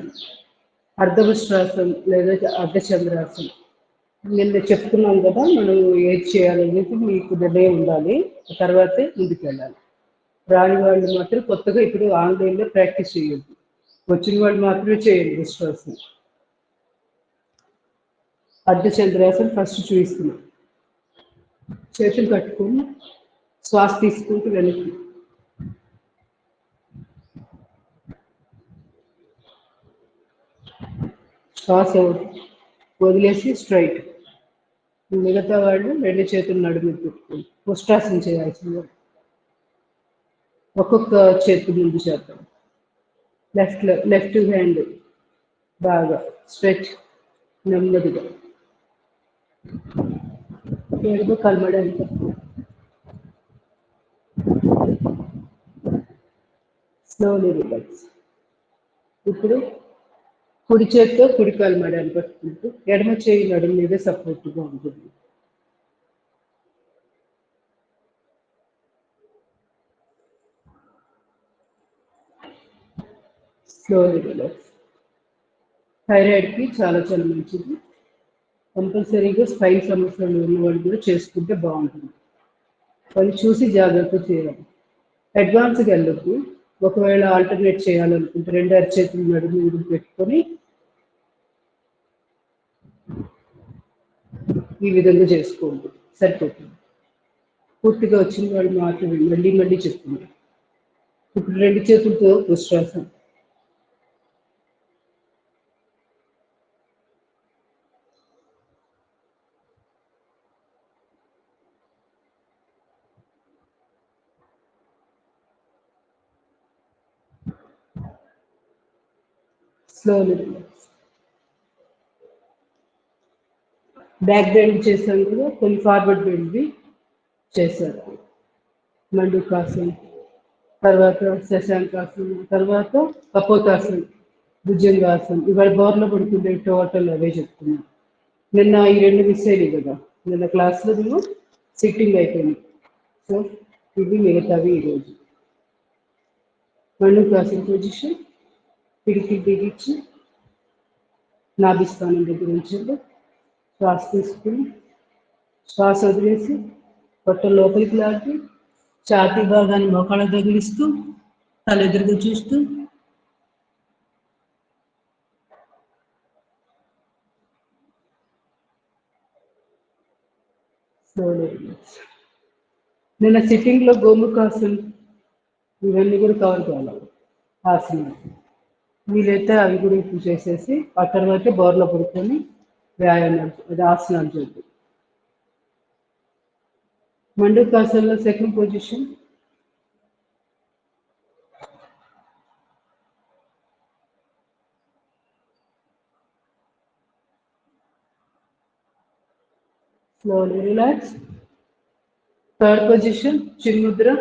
అర్ధవిశ్వాసం లేదా అర్ధచంద్రాసనం. నిన్న చెప్పుకున్నాం కదా, మనం ఏది చేయాలనేది మీకు నిర్ణయం ఉండాలి, తర్వాతే ముందుకు వెళ్ళాలి. రాని వాళ్ళు మాత్రం కొత్తగా ఇప్పుడు ఆన్లైన్లో ప్రాక్టీస్ చేయొద్దు, వచ్చిన వాళ్ళు మాత్రమే చేయండి విశ్వాసం. అర్ధచంద్రాసనం ఫస్ట్ చూపిస్తున్నాం. చేతులు కట్టుకొని శ్వాస తీసుకుంటూ వెనక్కి, శ్వాస వదిలేసి స్ట్రైట్. మిగతా వాళ్ళు రెండు చేతులు నడుము పెట్టుకోండి. పుష్టాసనం చేయాల్సింది. ఒక్కొక్క చేతి ముందు చేద్దాం. లెఫ్ట్ హ్యాండ్ బాగా స్ట్రెచ్, నెమ్మదిగా ఎడమ కలమడానికి. Slowly relax. ఇప్పుడు కుడి చేతితో కుడి కాలు మడాన్ని పట్టుకుంటూ ఎడమ చేయి నడుము మీద సపోర్ట్గా ఉంటుంది. Slowly relax. థైరాయిడ్కి చాలా చాలా మంచిది. కంపల్సరీగా స్పైన్ సమస్యలు ఉన్న వాళ్ళు కూడా చేసుకుంటే బాగుంటుంది. వాళ్ళు చూసి జాగ్రత్త చేయాలి. అడ్వాన్స్గా వెళ్ళొద్దు. ఒకవేళ ఆల్టర్నేట్ చేయాలనుకుంటే రెండు అరచేతులు నడుము మీద పెట్టుకొని ఈ విధంగా చేసుకోండి, సరిపోతుంది. పూర్తిగా వచ్చిన వాళ్ళు మాత్రమే మళ్ళీ మళ్ళీ చెప్తున్నారు. ఇప్పుడు రెండు చేతులతో ఉశ్వాసం. Slowly relax. బ్యాక్ బెండ్ చేశాను కదా, కొన్ని ఫార్వర్డ్ బెండ్వి చేశారు. మండుకాసనం, తర్వాత శశాంకాసనం, తర్వాత కపోతాసనం, భుజంగాసనం. ఇవాళ బోర్లో పడుతుండే టోటల్ అవే చెప్తున్నాను. నిన్న ఈ రెండు మిస్ అయ్యాయి కదా, నిన్న క్లాస్లో మేము సిట్టింగ్ అయిపోయింది. సో ఇవి మిగతావి ఈరోజు. మండుకాసన పొజిషన్, పిడికి బిగించి నాభిస్థానం దగ్గర ఉంచండి. శ్వాస తీసుకుని శ్వాస వదిలేసి పొట్ట లోపలికి లాగి ఛాతీ భాగాన్ని మోకాళ్ళ తగిలిస్తూ తల ఎదురుగా చూస్తూ నిన్న సిట్టింగ్లో గోముఖాసనం ఇవన్నీ కూడా కవర్ కావాలి. ఆసనం వీలైతే అవి కూడా ఇప్పుడు చేసేసి ఆ తర్వాత బోర్లో పడుకొని వ్యాయామాలు, అది ఆసనాలు చేద్దాం. మండుకాసనంలో second position, slowly relax. Third position, chin mudra,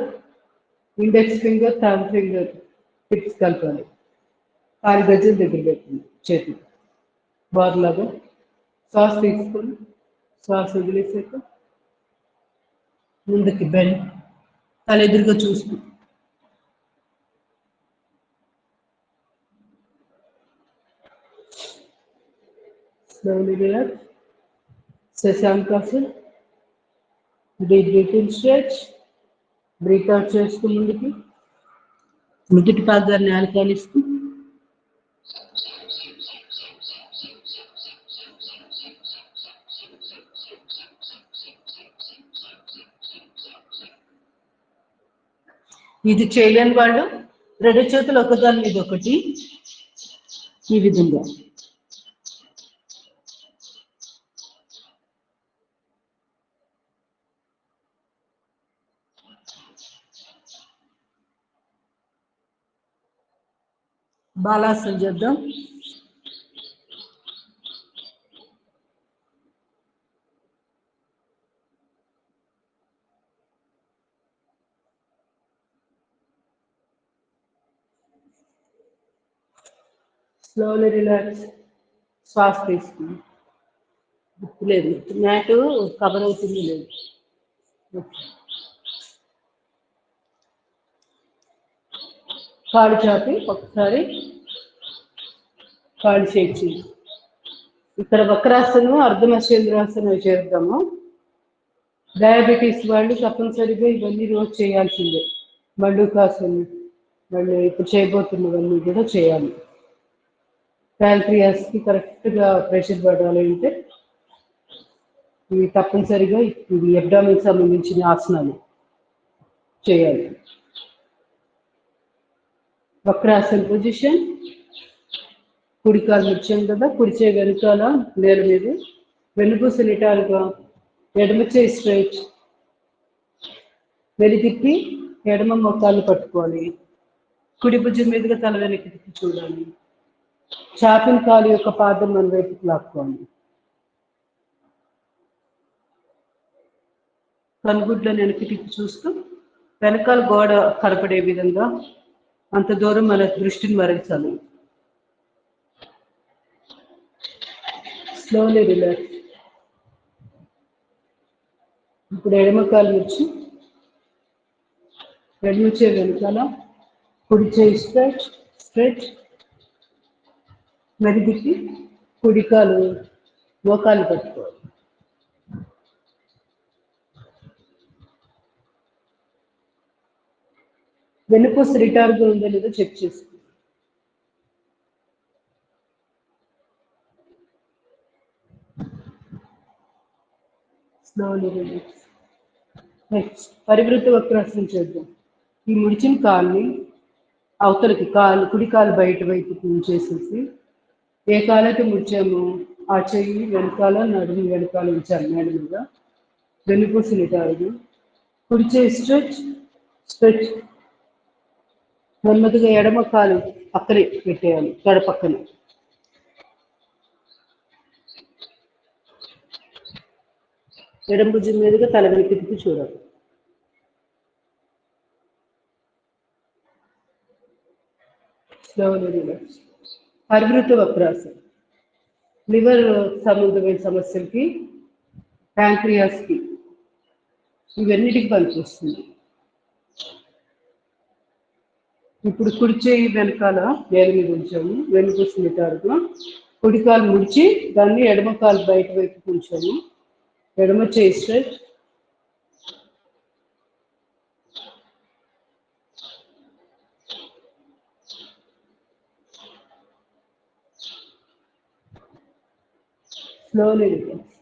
index finger, thumb finger tips కలపాలి. 6 గజాల దగ్గర పెట్టింది చేతి బార్లాగా. శ్వాస తీసుకొని శ్వాస వదిలేసాక ముందుకి బెండ్, తల ఎదురుగా చూస్తూ slowly relax. శశాంకాసన్, deep breathing stretch, breath out చేస్తూ ముందుకి నుదుటి పాదాన్ని ఆలికాలిస్తూ ఇది చేయలేని వాళ్ళు రెండు చేతులు ఒకదాని మీద ఒకటి ఈ విధంగా బాలాసనం చేద్దాం. Slowly relax. శ్వాస తీసుకుని లేదు, మ్యాట్ కవర్ అవుతుంది లేదు. కాళ్ళు చాపి ఒకసారి కాళ్ళు షేక్ చేయి. ఇక్కడ వక్రాసనం, అర్ధమశేంద్రాసనం చేద్దాము. డయాబెటీస్ వాళ్ళు తప్పనిసరిగా ఇవన్నీ రోజు చేయాల్సిందే. మండుకాసనం, మళ్ళీ ఇప్పుడు చేయబోతున్నవన్నీ కూడా చేయాలి. ప్యాంక్రియాస్కి కరెక్ట్గా ప్రెషర్ పడాలి అంటే ఇవి తప్పనిసరిగా ఇవి అబ్డామిన్ సంబంధించిన ఆసనాలు చేయాలి. వక్రాసన పొజిషన్, కుడికాలు ముచ్చాం కదా, కుడిచే వెనుకాల నేల మీద, వెన్నుపూస నిటారుగా, ఎడమ చేయి స్ట్రైట్, వెలితిప్పి ఎడమ మోకాళ్ళు పట్టుకోవాలి. కుడి భుజం మీదుగా తల వెనక్కి తిప్పి చూడాలి. చాపిన కాలు యొక్క పాదం మన వైపుకి లాక్కోండి. కనుగుడ్లను వెనక్కి తిప్పి చూస్తూ వెనకాల గోడ కనపడే విధంగా అంత దూరం మన దృష్టిని మరల్చాలి. Slowly relax. ఇప్పుడు ఎడమ కాలు వచ్చి ఎడమ చేయి వెనకాల, కుడి చేయి స్ట్రెచ్ స్ట్రెచ్, మెరిదిప్పి కుడి కాలు మోకాలు పట్టుకోవాలి. వెన్నుపూస రిటార్గా ఉందో లేదో చెక్ చేసుకో. Slowly relax. నెక్స్ట్ పరివృత్త వక్రాసనం చేద్దాం. ఈ ముడిచిన కాల్ని అవతలకి కుడి కాలు బయట వైపు చేసేసి ఏ కాలైతే ముడిచామో ఆ చెయ్యి వెనకాల, నడుము వెనకాల ఉంచాలి మేడ మీద. వెన్నుపూస నిటారుగా, కుడి చేయి స్ట్రెచ్ స్ట్రెచ్, నెమ్మదిగా ఎడమ కాలు పక్కనే పెట్టేయాలి, గడ పక్కన. ఎడమ భుజం మీదుగా తల వెనక్కి తిప్పి చూడాలి. Slowly relax. పరివృత్త వక్రాసనం లివర్ సంబంధమైన సమస్యలకి, ప్యాంక్రియాస్కి, ఇవన్నిటికి పనిచేస్తుంది. ఇప్పుడు కుడి చేయి వెనకాల నేల మీద ఉంచాము, వెన్నుపూస నిటారుగా, కుడి కాలు ముడిచి దాన్ని ఎడమ కాలు బయట వైపు ఉంచాము. ఎడమ చేయి స్ట్రెచ్, స్లోలీ రిలాక్స్.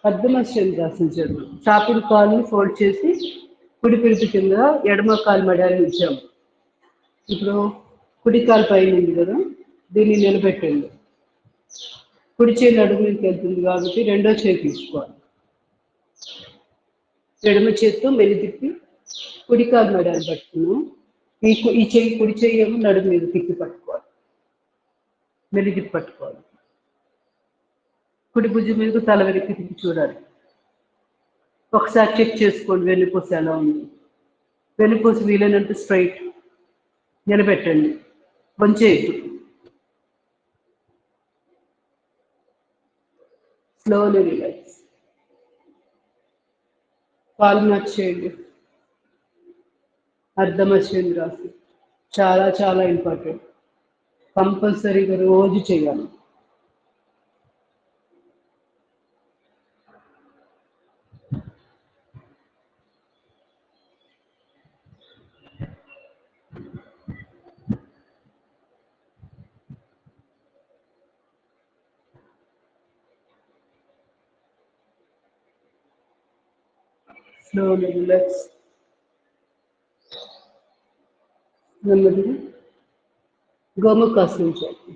అర్ధమశేంద్రాసనం చేద్దాం. చాపుడు కాలుని ఫోల్డ్ చేసి కుడి పిరుపు కింద ఎడమ కాలు మడాన్ని ఉంచాము. ఇప్పుడు కుడి కాలు పైన ఉంది కదా, దీన్ని నిలబెట్టండి. కుడి చేయి నడుము మీదకి వెళ్తుంది కాబట్టి రెండో చేయి తీసుకోవాలి. ఎడమ చేతితో మెలితిప్పి కుడి కాలు మడాన్ని పట్టుకున్నాం. ఈ చెయ్యి కుడి చెయ్యి ఏమో నడుము మీద తిప్పి పట్టుకోవాలి, మెలితిప్పి పట్టుకోవాలి. కుడి భుజం మీద తల వెనక్కి తిప్పి చూడాలి. ఒకసారి చెక్ చేసుకోండి వెన్నుపూస ఎలా ఉంది. వెన్నుపూస వీలైనంత స్ట్రైట్ నిలబెట్టండి, వంచేయద్దు. Slowly relax. కాలు మార్చేయండి. అర్ధమశేంద్రాసనం చాలా చాలా ఇంపార్టెంట్, కంపల్సరీగా రోజు చేయాలి. Slowly relax. నెమ్మదిగా గోముఖాసనం చేయండి.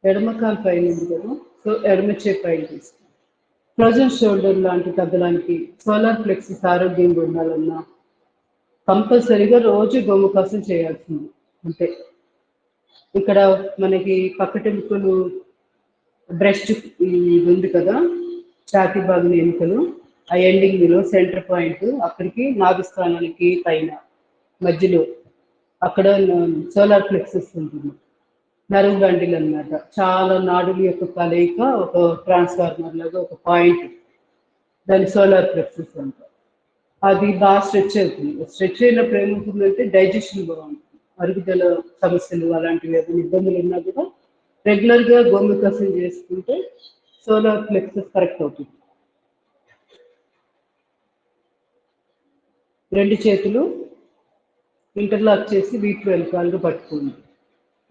ఎడమ కాలు పైన ఉంది కదా, సో ఎడమ చేయి పైన తీసుకోండి. ఫ్రోజన్ షోల్డర్ లాంటి తగ్గడానికి, సోలార్ ప్లెక్సస్ ఆరోగ్యంగా ఉండాలన్నా కంపల్సరీగా రోజు గోముఖాసనం చేయాల్సింది. అంటే ఇక్కడ మనకి పక్కటెముకలు బ్రెస్ట్ ఉంది కదా, ఛాతీ భాగం ఎముకలు, ఆ ఎండింగ్ లో సెంటర్ పాయింట్, అక్కడికి నాభిస్థానానికి పైన మధ్యలో అక్కడ సోలార్ ప్లెక్సస్ ఉంటుంది, నరువు బండిల్ అన్నమాట. చాలా నాడుల యొక్క కలయిక, ఒక ట్రాన్స్ఫార్మర్ లాగా ఒక పాయింట్, దాని సోలార్ ప్లెక్సస్ అంటారు. అది బాగా స్ట్రెచ్ అవుతుంది. స్ట్రెచ్ అయినప్పుడు ఏమవుతుందంటే డైజెషన్ బాగుంటుంది. అరుగుదల సమస్యలు అలాంటివి ఏదైనా ఇబ్బందులు ఉన్నా కూడా రెగ్యులర్గా గోముఖాసన చేసుకుంటే సోలార్ ప్లెక్సస్ కరెక్ట్ అవుతుంది. 2 చేతులు ఇంటర్లాక్ చేసి వీపు వెనకాలుగా పట్టుకోండి.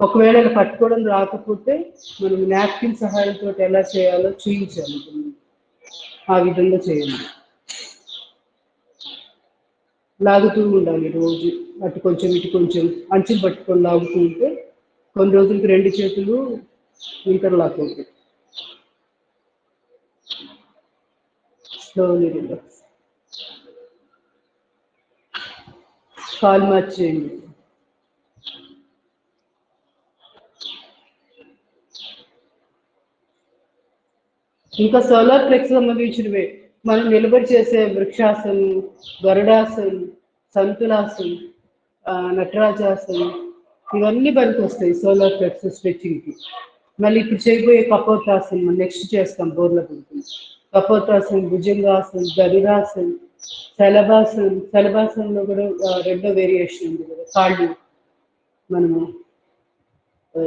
ఒకవేళ ఇలా పట్టుకోవడం రాకపోతే మనం నాప్కిన్ సహాయంతో ఎలా చేయాలో చూపించాలి. ఆ విధంగా చేయండి. లాగుతూ ఉండాలి రోజు, అటు కొంచెం ఇటు కొంచెం అంచులు పట్టుకొని లాగుతూ ఉంటే కొన్ని రోజులకి 2 చేతులు ఇంటర్లాక్ అవుతాయి. Slowly relax. కాలు మార్చేయండి. ఇంకా సోలార్ ఫ్లెక్స్ సంబంధించినవే మనం నిలబడి చేసే వృక్షాసనం, గరుడాసనం, సంతులాసనం, నటరాజాసనం, ఇవన్నీ పనికి వస్తాయి సోలార్ ఫ్లెక్స్ స్ట్రెచ్చింగ్కి. మళ్ళీ ఇప్పుడు చేయబోయే కపోతాసనం నెక్స్ట్ చేస్తాం బోర్ల పడుతుంది. కపోతాసనం, భుజంగాసనం, గరుడాసనం, శలభాసనం. శలభాసనంలో కూడా 2వ వేరియేషన్ ఉంది కదా, కాళ్ళు మనము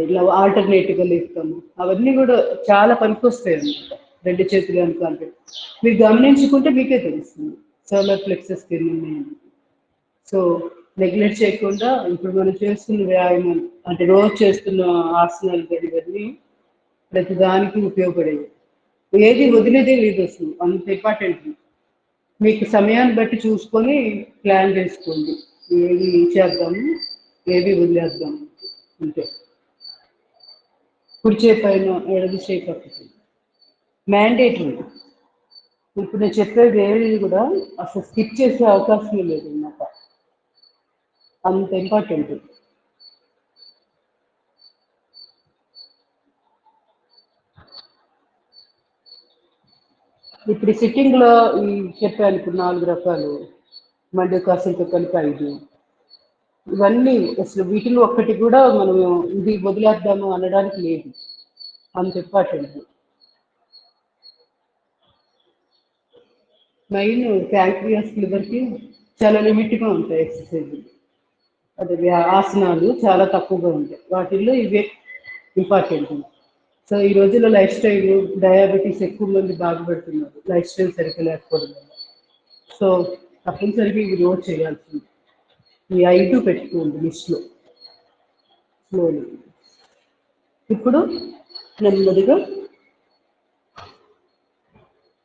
ఇలా ఆల్టర్నేటివ్గా లేపుతాము. అవన్నీ కూడా చాలా పనికొస్తాయి అన్నమాట 2 చేతులు అనుకుంటే. మీరు గమనించుకుంటే మీకే తెలుస్తుంది సోలార్ ప్లెక్సెస్ ఎన్ని. సో నెగ్లెక్ట్ చేయకుండా ఇప్పుడు మనం చేస్తున్న వ్యాయామం అంటే రోజు చేస్తున్న ఆసనాలు కానీ ఇవన్నీ ప్రతి దానికి ఉపయోగపడేవి. ఏది వదిలేదే లేదు అసలు, అంత ఇంపార్టెంట్. మీకు సమయాన్ని బట్టి చూసుకొని ప్లాన్ చేసుకోండి, ఏది చేద్దాము ఏది వదిలేద్దాము అంతే. కుడి చేయి పైన ఎడది చేయి పక్కకి మ్యాండేటరీ. ఇప్పుడు నేను చెప్పేది ఏది కూడా అసలు స్కిప్ చేసే అవకాశమే లేదు అన్నమాట, అంత ఇంపార్టెంట్. ఇప్పుడు సిట్టింగ్లో ఈ చెప్పాను ఇప్పుడు 4 రకాలు, మండకాసనతో కలిపి 5. ఇవన్నీ అసలు వీటిలో ఒక్కటి కూడా మనం ఇది వదిలేద్దాము అనడానికి లేదు, అంత ఇంపార్టెంట్. మెయిన్ ప్యాంక్రియాస్, లివర్కి చాలా లిమిట్గా ఉంటాయి ఎక్సర్సైజ్, అదే ఆసనాలు చాలా తక్కువగా ఉంటాయి, వాటిల్లో ఇవే ఇంపార్టెంట్. సో ఈ రోజుల్లో లైఫ్ స్టైల్ డయాబెటీస్ ఎక్కువ మంది బాధపడుతున్నారు లైఫ్ స్టైల్ సరిగ్గా లేకపోవడం వల్ల. సో తప్పనిసరిగా ఇవి రోజు చేయాల్సింది. ఈ 5 పెట్టుకోండి లిస్ట్లో స్లోలీ. ఇప్పుడు నెమ్మదిగా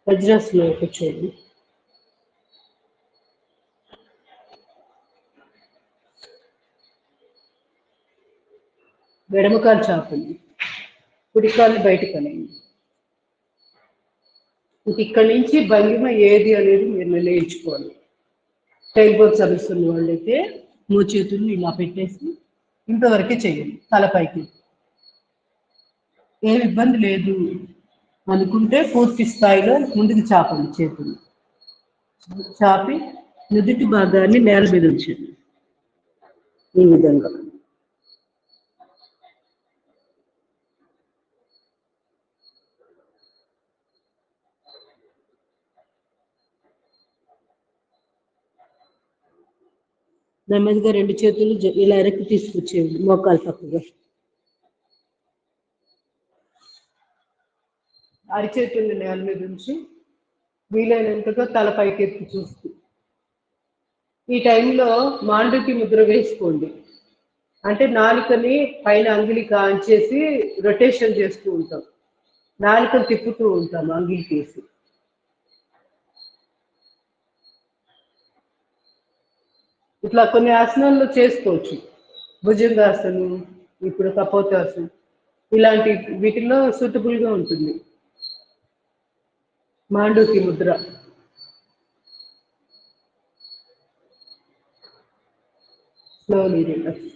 వజ్రాసనం కూర్చోండి. ఎడమకాలు చాపండి, కుడికాలు బయటకు అనేయండి. ఇక్కడి నుంచి భంగిమ ఏది అనేది మీరు నిర్ణయించుకోవాలి. టైల్ బోర్డ్ సమస్య ఉన్న వాళ్ళైతే 3 చేతులను ఇలా పెట్టేసి ఇంతవరకే చేయండి, తలపైకి. ఏమి ఇబ్బంది లేదు అనుకుంటే పూర్తి స్థాయిలో ముందుకు చాపండి, చేతులు చాపి నుదుటి భాగాన్ని నేల మీద ఉంచండి ఈ విధంగా. నెమ్మదిగా 2 చేతులు ఇలా ఎరక్కి తీసుకొచ్చేయండి, మోకాలు పక్కగా. అరిచేతుల్ని నేల మీద ఉంచి వీలైనంతగా తల పైకెత్తి చూస్తూ ఈ టైంలో మాండూకి ముద్ర వేసుకోండి. అంటే నాలుకని పైన అంగిలి కాంచేసి రొటేషన్ చేస్తూ ఉంటాం, నాలుకను తిప్పుతూ ఉంటాం అంగిలికేసి. ఇట్లా కొన్ని ఆసనాల్లో చేసుకోవచ్చు, భుజంగాసనం, ఇప్పుడు కపోతాసనం, ఇలాంటి వీటిల్లో సూటబుల్గా ఉంటుంది మాండూకి ముద్ర. Slowly relax.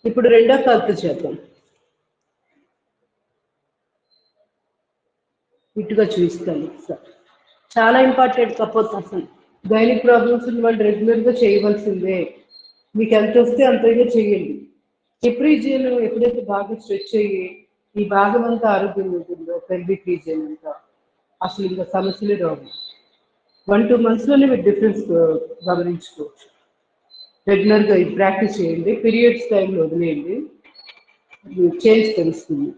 ఇప్పుడు 2వ కాలుతో చేద్దాం, ఇటుగా చూపిస్తాను సార్. చాలా ఇంపార్టెంట్ కపోతాసనం. గైనిక్ ప్రాబ్లమ్స్ ఉన్న వాళ్ళు రెగ్యులర్గా చేయవలసిందే, మీకు ఎంత వస్తే అంతగా చేయండి. హిప్ రీజియన్ ఎప్పుడైతే బాగా స్ట్రెచ్ అయ్యి ఈ భాగం అంతా ఆరోగ్యంగా ఉంటుందో పెల్విక్ రీజియన్ అంతా అసలు ఇంకా సమస్యలే రావు. 1-2 monthsలోనే మీరు డిఫరెన్స్ గమనించుకోవచ్చు. రెగ్యులర్గా ఇది ప్రాక్టీస్ చేయండి, పీరియడ్స్ టైంలో వదిలేయండి, చేంజ్ తెలుస్తుంది.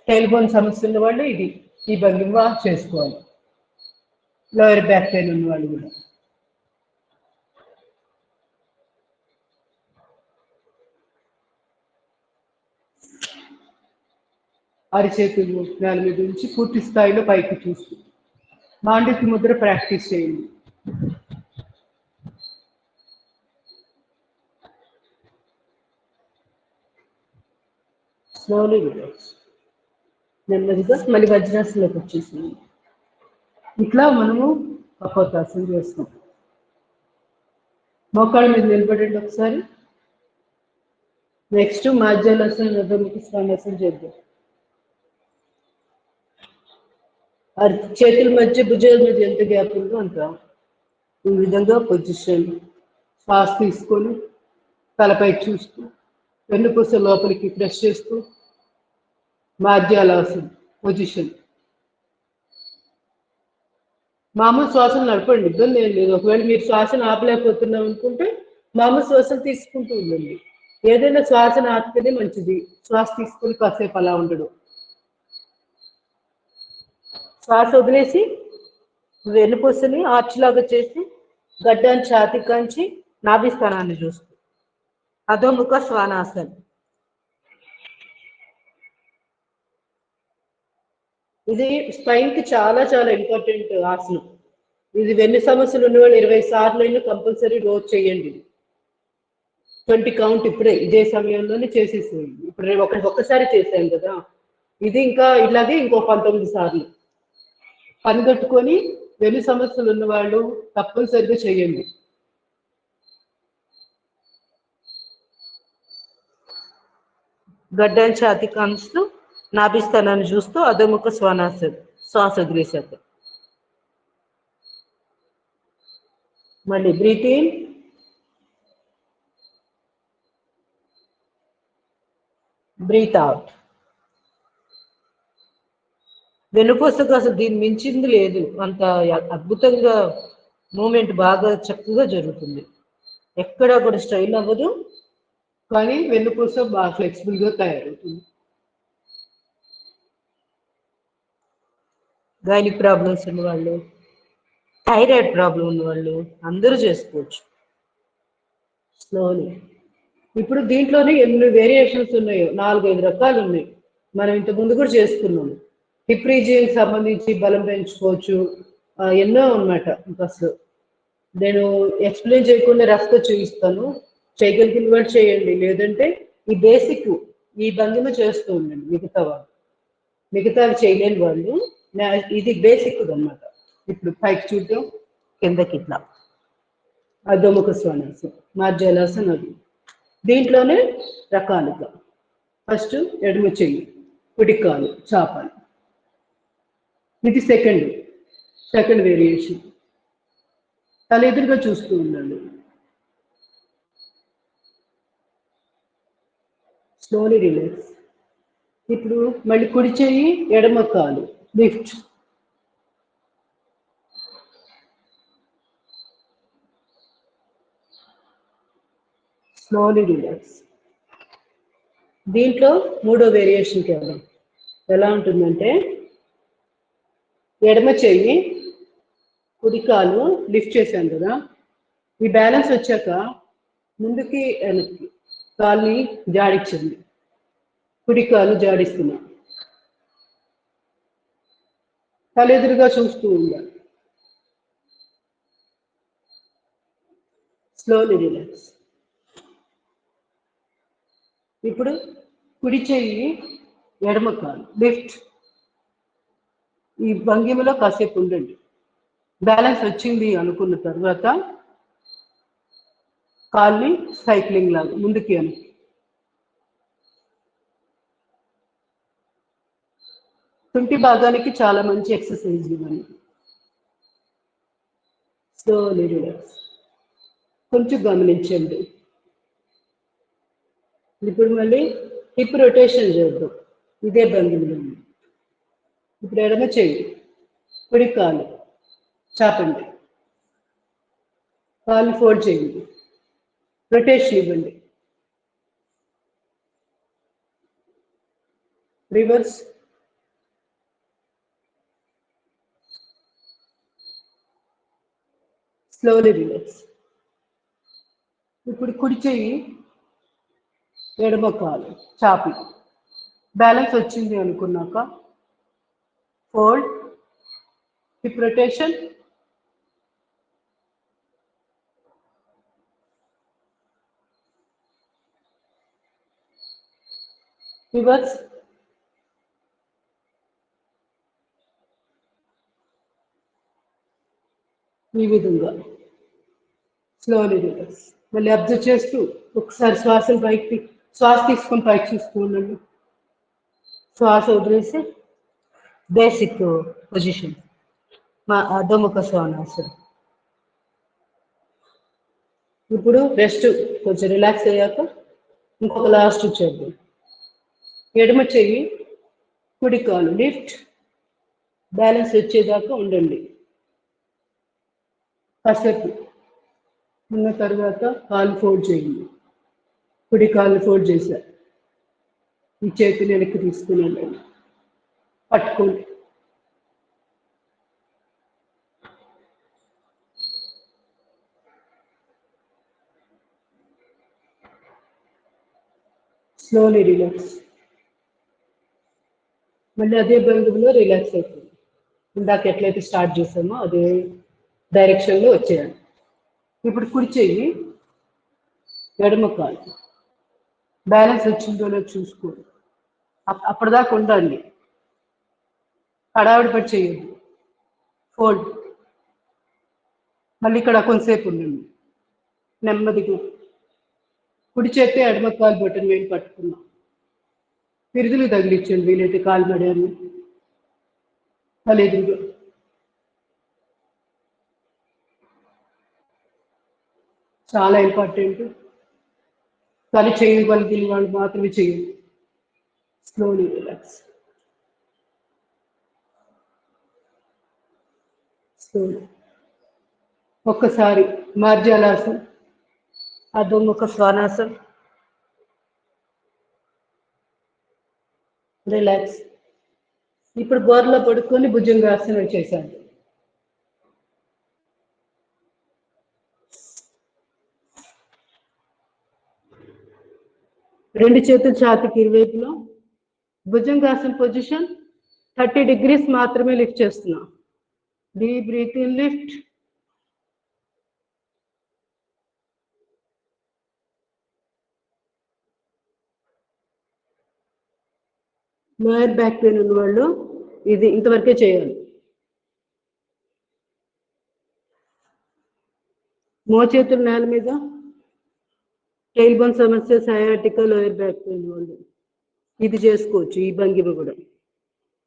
టైల్ బోన్ సమస్య ఉన్న వాళ్ళు ఇది ఈ భంగిమ చేసుకోవాలి. లోయర్ బ్యాక్ పెయిన్ ఉన్న వాళ్ళు కూడా. అరిచేతులు నేల మీద నుంచి పూర్తి స్థాయిలో పైకి చూస్తూ మాండిక్య ముద్ర ప్రాక్టీస్ చేయండి. Slowly relax. నెమ్మదిగా మళ్ళీ వజ్రాసనలోకి వచ్చేసింది. ఇట్లా మనము కపోతాసన చేస్తాం. మోకాళ్ళ మీద నిలబడండి ఒకసారి. నెక్స్ట్ మాధ్యాలాసన, అధోముఖ శ్వానాసన చేద్దాం. చేతుల మధ్య భుజాల మధ్య ఎంత గ్యాప్ ఉందో అంత. ఈ విధంగా పొజిషన్. శ్వాస తీసుకొని తలపై చూస్తూ వెన్నుపూస లోపలికి ప్రెస్ చేస్తూ మాధ్యాలాసన పొజిషన్. మామూలు శ్వాసను నడపండి, ఇబ్బంది ఏం లేదు. ఒకవేళ మీరు శ్వాసను ఆపలేకపోతున్నాం అనుకుంటే మామూలు శ్వాసను తీసుకుంటూ ఉండండి. ఏదైనా శ్వాసను ఆపితేనే మంచిది. శ్వాస తీసుకుని కాసేపు అలా ఉండడం. శ్వాస వదిలేసి వెన్నుపూసని ఆర్చ్లాగా చేసి గడ్డాన్ని ఛాతీ కాంచి నాభి స్థానాన్ని చూస్తూ అధోముఖ శ్వానాసన. ఇది స్పైన్ కి చాలా చాలా ఇంపార్టెంట్ ఆసనం. ఇది వెన్ను సమస్యలు ఉన్నవాళ్ళు 20 సార్లు అయినా కంపల్సరీ రోజు చేయండి. 20 కౌంట్ ఇప్పుడే ఇదే సమయంలోనే చేసేసేయండి. ఇప్పుడు ఒక్కసారి చేసాం కదా, ఇది ఇంకా ఇలాగే ఇంకో 19 సార్లు పని కట్టుకొని వెన్ను సమస్యలు ఉన్నవాళ్ళు తప్పనిసరిగా చేయండి. గడ్డాన్ని ఛాతీ కాంచుతూ నాభి స్థానాన్ని చూస్తూ అధోముఖ శ్వానాసన. శ్వాస వదిలేశాక మళ్ళీ బ్రీత్ ఇన్, బ్రీత్ అవుట్. వెన్నుపూసకు అసలు దీన్ని మించింది లేదు. అంత అద్భుతంగా మూమెంట్ బాగా చక్కగా జరుగుతుంది. ఎక్కడా కూడా స్ట్రైన్ అవ్వదు, కానీ వెన్నుపూస బాగా ఫ్లెక్సిబుల్గా తయారవుతుంది. గైనిక్ ప్రాబ్లమ్స్ ఉన్నవాళ్ళు, థైరాయిడ్ ప్రాబ్లం ఉన్నవాళ్ళు అందరూ చేసుకోవచ్చు స్లోలీ. ఇప్పుడు దీంట్లోనే ఎన్ని వేరియేషన్స్ ఉన్నాయో, 4-5 రకాలు ఉన్నాయి. మనం ఇంత ముందు కూడా చేసుకున్నాము. హిప్ రీజియన్కి సంబంధించి బలం పెంచుకోవచ్చు, ఎన్నో అన్నమాట. ఇంకా అసలు నేను ఎక్స్ప్లెయిన్ చేయకుండా రఫ్గా చూపిస్తాను. చేయగలిగిన వాళ్ళు చేయండి, లేదంటే ఈ బేసిక్ ఈ భంగిమ చేస్తూ ఉండండి. మిగతావి చేయలేని వాళ్ళు ఇది బేసిక్ అన్నమాట. ఇప్పుడు పైకి చూద్దాం, కిందకి ఇట్లా అధోముఖ శ్వానాసన, మాధ్యాలాసన. అది దీంట్లోనే రకాలుగా ఫస్ట్ ఎడమ చెయ్యి కుడి కాలు చాపాలి. ఇది సెకండ్ వేరియేషన్. తల ఎదురుగా చూస్తూ ఉండండి. Slowly relax. ఇప్పుడు మళ్ళీ కుడి చెయ్యి ఎడమ కాలు లిఫ్ట్. Slowly relax. దీంట్లో మూడో వేరియేషన్కి వెళ్దాం. ఎలా ఉంటుందంటే ఎడమ చెయ్యి కుడి కాలు లిఫ్ట్ చేశాను కదా, ఈ బ్యాలెన్స్ వచ్చాక ముందుకి వెనక్కి కాల్ని జాడించండి. కుడి కాలు జాడిస్తున్నా, తలెదురుగా చూస్తూ ఉండాలి. Slowly relax. ఇప్పుడు కుడి చెయ్యి ఎడమ కాలు లిఫ్ట్. ఈ భంగిమలో కాసేపు ఉండండి. బ్యాలెన్స్ వచ్చింది అనుకున్న తర్వాత కాల్ని సైక్లింగ్ లాగా ముందుకి వెనక్కి. తుంటి భాగానికి చాలా మంచి ఎక్సర్సైజ్ ఇవ్వండి. Slowly relax. కొంచెం గమనించండి. ఇప్పుడు మళ్ళీ హిప్ రొటేషన్ చేద్దాం ఇదే భంగిమలో. ఇప్పుడు ఎడమ చెయ్యి కుడి కాలు చాపండి, కాలు ఫోల్డ్ చేయండి, రొటేషన్ ఇవ్వండి. Reverse slowly relax. ఇప్పుడు కుడి చెయ్యి ఎడమ కాలు చాపి బ్యాలెన్స్ వచ్చింది అనుకున్నాక ఫోల్డ్, హిప్ రొటేషన్, రివర్స్, ఈ విధంగా స్లోలీ రిలాక్స్. మళ్ళీ అబ్జర్వ్ చేస్తూ ఒకసారి శ్వాసను పైకి, శ్వాస తీసుకొని పైకి చూస్తూ ఉండండి. శ్వాస వదిలేసి బేసిక్ పొజిషన్ మా అధోముఖ శ్వానాసనం. ఇప్పుడు రెస్ట్ కొంచెం రిలాక్స్ అయ్యాక ఇంకొక లాస్ట్ చేద్దాం. ఎడమ చెయ్యి కుడి కాలు లిఫ్ట్, బ్యాలెన్స్ వచ్చేదాకా ఉండండి. కాసేపు ఉన్న తర్వాత కాలు ఫోల్డ్ చేయండి. కుడి కాలు ఫోల్డ్ చేశారు, ఈ చేతిని వెనక్కి తీసుకుని వెళ్ళండి, పట్టుకోండి. Slowly relax. మళ్ళీ అదే బంధువులో రిలాక్స్ అవుతుంది. ఇందాక ఎట్లయితే స్టార్ట్ చేసామో అదే డైరెక్షన్లో వచ్చేయాలి. ఇప్పుడు కుడి చెయ్యి ఎడమ కాలు బ్యాలెన్స్ వచ్చిందో లేదో చూసుకోండి. అప్పటిదాకా ఉండండి, హడావిడి పడి చేయొద్దు. ఫోల్డ్, మళ్ళీ ఇక్కడ కొంతసేపు ఉండండి. నెమ్మదిగా కుడి చేతి ఎడమ కాలు బటన్ వేలు పట్టుకున్నాం. పిరుదులు తగిలించండి వీలైతే కాలు మడాన్ని ఎదురుగా. చాలా ఇంపార్టెంట్, కానీ చేయగలిగిన వాళ్ళు మాత్రమే చేయండి. Slowly relax. స్లోలీ ఒక్కసారి మార్జాలాసన్, అధోముఖ శ్వానాసన్, రిలాక్స్. ఇప్పుడు బోర్లో పడుకొని భుజంగాసనం చేశాను. రెండు చేతులు ఛాతీకి ఇరువైపులో, భుజంగాసన పొజిషన్ 30 degrees మాత్రమే లిఫ్ట్ చేస్తున్నా. Deep breath in, lift, lower back pain ఉన్న వాళ్ళు ఇది ఇంతవరకే చేయాలి. మోచేతులు నేల మీద, టెయిల్ బోన్ సమస్య, సయాటికా, లోయర్ బ్యాక్ పెయిన్ వాళ్ళు ఇది చేసుకోవచ్చు. ఈ భంగిమ కూడా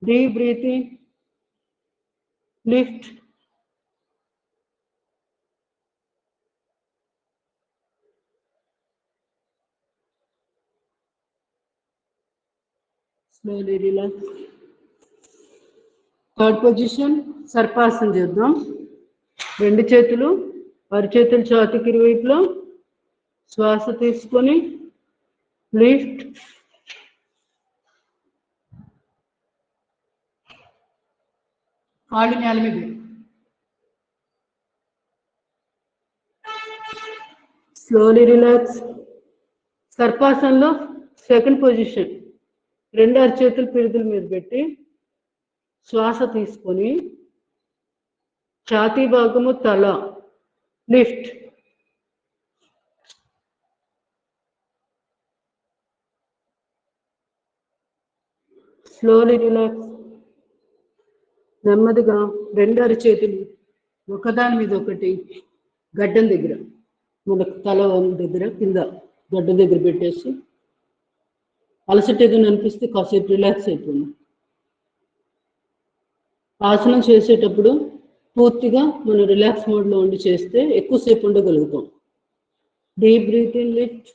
deep breath in, lift, slowly relax. Third position sarpasana చేద్దాం. రెండు చేతులు అరిచేతులు ఛాతీకి ఇరువైపులో, శ్వాస తీసుకొని లిఫ్ట్, కాళ్ళు నేల మీద, స్లోలీ రిలాక్స్. సర్పాసనలో సెకండ్ పొజిషన్ రెండు అరిచేతులు పిరుదుల మీద పెట్టి శ్వాస తీసుకొని ఛాతీ భాగము తల లిఫ్ట్, స్లోలీ రిలాక్స్. నెమ్మదిగా రెండు అరిచేతులు ఒకదాని మీద ఒకటి గడ్డం దగ్గర, మనకు తల దగ్గర కింద గడ్డం దగ్గర పెట్టేసి అలసట ఏదైనా అనిపిస్తే కాసేపు రిలాక్స్ అయిపోయింది. ఆసనం చేసేటప్పుడు పూర్తిగా మనం రిలాక్స్ మోడ్లో ఉండి చేస్తే ఎక్కువసేపు ఉండగలుగుతాం. Deep breath in, lift,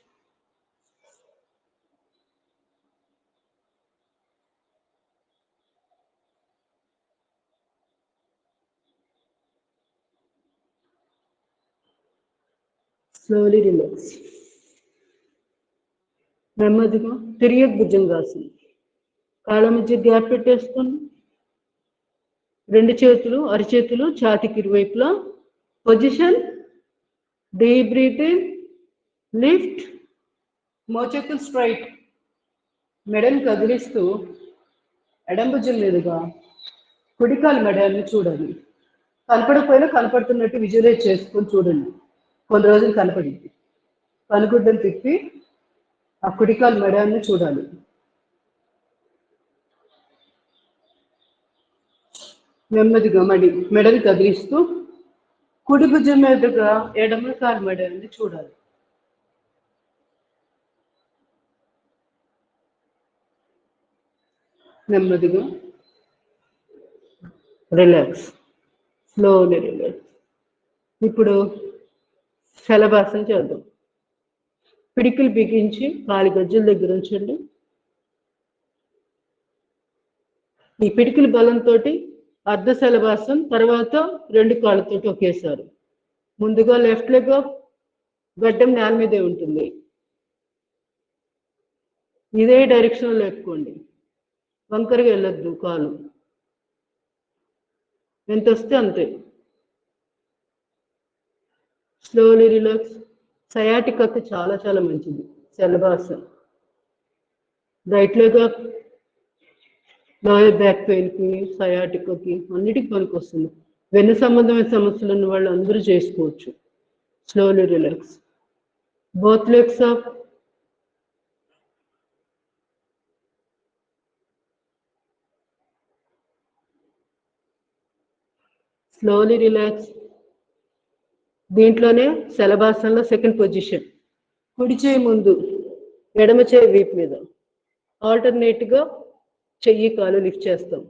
slowly relax. నెమ్మదిగా తిరిగే భుజంగాసనం, కాళ్ళ మధ్య గ్యాప్ పెట్టేసుకొని రెండు చేతులు అరిచేతులు ఛాతీకి ఇరువైపులా, పొజిషన్, డీప్ బ్రీతింగ్, లిఫ్ట్, మోచేతులు స్ట్రైట్, మెడను కదిలిస్తూ ఎడం భుజం మీదుగా కుడికాలు మెడల్ని చూడాలి. కనపడకపోయినా కనపడుతున్నట్టు విజువలైజ్ చేసుకొని చూడండి. కొన్ని రోజులు కనపడింది. కనుగుడ్డలు తిప్పి ఆ కుడికాలు మెడల్ని చూడాలి. నెమ్మదిగా మెడని కదిలిస్తూ కుడి భుజం మీదుగా ఎడమ కాలు మెడల్ని చూడాలి. నెమ్మదిగా రిలాక్స్, స్లోలీ రిలాక్స్. ఇప్పుడు శలభాసన చేద్దాం. పిడికిలు బిగించి కాలి గజ్జల దగ్గర ఉంచండి. ఈ పిడికిల బలంతో అర్ధ శలభాసనం, తర్వాత రెండు కాళ్ళతో ఒకేసారి. ముందుగా లెఫ్ట్ లెగ్ గడ్డం నేల మీదే ఉంటుంది. ఇదే డైరెక్షన్లో లేపుకోండి, వంకరగా వెళ్ళొద్దు. కాలు ఎంత వస్తే అంతే. Slowly relax. సయాటికాకి చాలా చాలా మంచిది శలభాసనం. రైట్ లెగ్ లోయర్ బ్యాక్ పెయిన్కి, సయాటికాకి అన్నిటికీ పనికి వస్తుంది. వెన్ను సంబంధమైన సమస్యలు ఉన్న వాళ్ళు అందరూ చేసుకోవచ్చు. Slowly relax. Both legs up. Slowly relax. దీంట్లోనే శలభాసనంలో సెకండ్ పొజిషన్. కుడి చేయి ముందు, ఎడమ చేయి వీపు మీద. ఆల్టర్నేట్గా చెయ్యి కాలు లిఫ్ట్ చేస్తాం.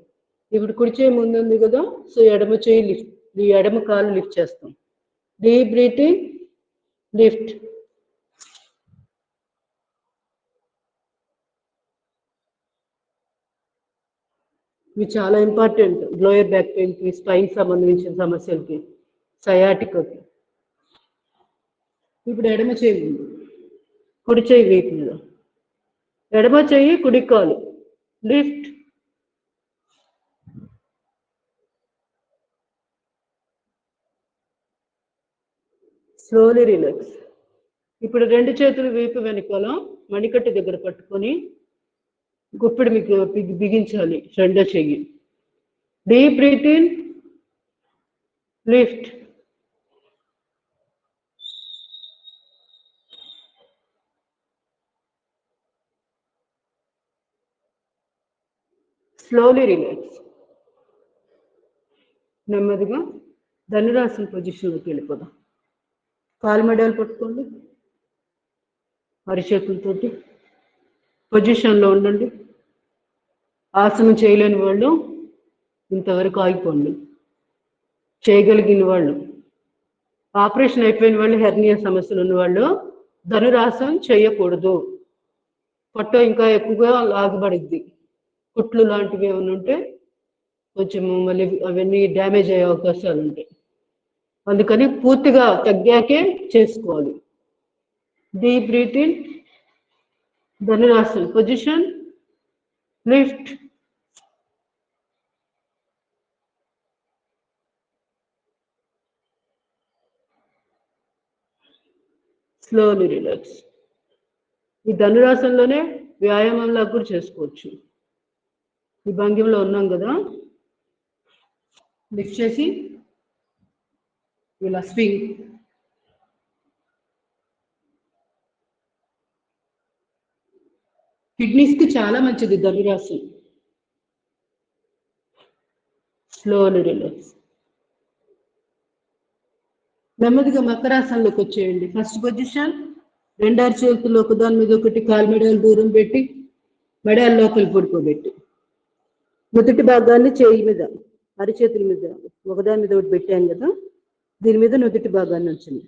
ఇప్పుడు కుడి చేయి ముందు ఉంది కదా, సో ఎడమ చేయి లిఫ్ట్, ఈ ఎడమ కాలు లిఫ్ట్ చేస్తాం. Deep breathing, lift. ఇవి చాలా ఇంపార్టెంట్ లోయర్ బ్యాక్ పెయిన్కి, స్పైన్ సంబంధించిన సమస్యలకి, సయాటికాకి. ఇప్పుడు ఎడమ చేయి ముందు, కుడి చేయి వీపు మీద, ఎడమ చెయ్యి కుడి కాలు లిఫ్ట్. Slowly relax. ఇప్పుడు రెండు చేతులు వీపు వెనుకాల మణికట్టు దగ్గర పట్టుకొని గుప్పిడి మీకు బిగించాలి రెండో చెయ్యి. Deep breathing, lift. Slowly relax. నెమ్మదిగా ధనురాసన పొజిషన్లోకి వెళ్ళిపోదాం. కాలు మెడలు పట్టుకోండి, అరిచేతులతోటి పొజిషన్లో ఉండండి. ఆసనం చేయలేని వాళ్ళు ఇంతవరకు ఆగిపోండి. చేయగలిగిన వాళ్ళు, ఆపరేషన్ అయిపోయిన వాళ్ళు, హెర్నియా సమస్యలు ఉన్నవాళ్ళు ధనురాసనం చేయకూడదు. పొట్ట ఇంకా ఎక్కువగా లాగబడిద్ది. కుట్లు లాంటివి ఏమైనా ఉంటే కొంచెం మళ్ళీ అవన్నీ డ్యామేజ్ అయ్యే అవకాశాలు ఉంటాయి. అందుకని పూర్తిగా తగ్గాకే చేసుకోవాలి. Deep breathing, Dhanurasana position, lift. Slowly relax. ఈ ధనురాసనలోనే వ్యాయామంలా కూడా చేసుకోవచ్చు. ఈ భంగిమలో ఉన్నాం కదా, లిఫ్ట్ చేసి ఇలా స్వింగ్. కిడ్నీస్కి చాలా మంచిది ధనురాసనం. Slowly relax. నెమ్మదిగా మకరాసనలోకి వచ్చేయండి. ఫస్ట్ పొజిషన్, రెండారు చేతులు ఒకదాని మీద ఒకటి, కాలు మెడలు దూరం పెట్టి మెడలు లోపలి పడుకోబెట్టి మొదటి భాగాన్ని చేయి మీద, అరిచేతుల మీద ఒకదాని మీద ఒకటి పెట్టాను కదా, దీని మీద నుదుటి భాగాన్ని వచ్చింది.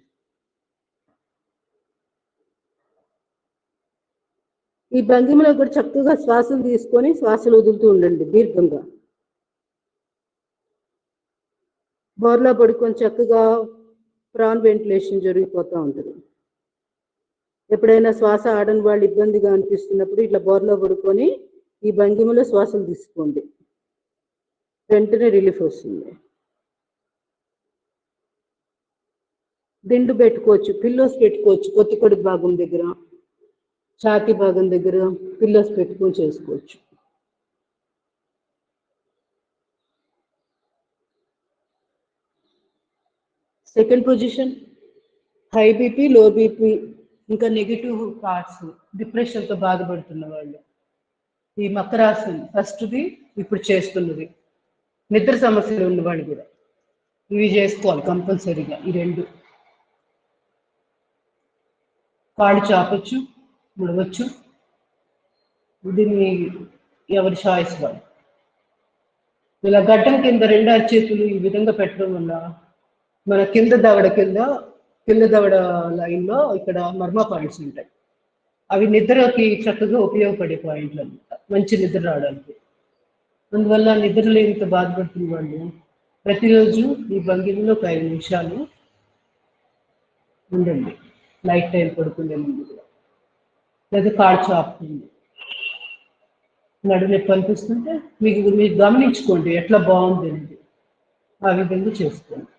ఈ భంగిమలో కూడా చక్కగా శ్వాసలు తీసుకొని శ్వాసలు వదులుతూ ఉండండి దీర్ఘంగా. బోర్లా పడుకొని చక్కగా ప్రాన్ వెంటిలేషన్ జరిగిపోతూ ఉంటుంది. ఎప్పుడైనా శ్వాస ఆడని వాళ్ళు ఇబ్బందిగా అనిపిస్తున్నప్పుడు ఇట్లా బోర్లా పడుకొని ఈ భంగిమలో శ్వాసలు తీసుకోండి, వెంటనే రిలీఫ్ వస్తుంది. దిండు పెట్టుకోవచ్చు, పిల్లోస్ పెట్టుకోవచ్చు. పొత్తికొడి భాగం దగ్గర, ఛాతీ భాగం దగ్గర పిల్లోస్ పెట్టుకొని చేసుకోవచ్చు. Second position, high BP, low BP, ఇంకా నెగిటివ్ థాట్స్, డిప్రెషన్తో బాధపడుతున్న వాళ్ళు ఈ మకరాసన్ ఫస్ట్ది ఇప్పుడు చేస్తున్నది. నిద్ర సమస్యలు ఉన్నవాళ్ళు కూడా ఇవి చేసుకోవాలి కంపల్సరీగా. ఈ రెండు కాళ్ళు చాపచ్చు, ముడవచ్చు. దీన్ని ఎవరి చాయిస్ వాళ్ళు. ఇలా గడ్డం కింద రెండు అరచేతులు ఈ విధంగా పెట్టడం వల్ల మన కింద దవడ లైన్లో ఇక్కడ మర్మ పాయింట్స్ ఉంటాయి. అవి నిద్రకి చక్కగా ఉపయోగపడే పాయింట్లు అనమాట, మంచి నిద్ర రావడానికి. అందువల్ల నిద్ర లేనితో బాధపడుతున్న వాళ్ళు ప్రతిరోజు ఈ భంగిమలో ఒక 5 నిమిషాలు ఉండండి, నైట్ టైం పడుకునే ముందు కూడా. లేదా కాళ్ళు చాపుతుంది, నడు నొప్పి అనిపిస్తుంటే మీరు గమనించుకోండి ఎట్లా బాగుంది అనేది, ఆ విధంగా చేసుకోండి.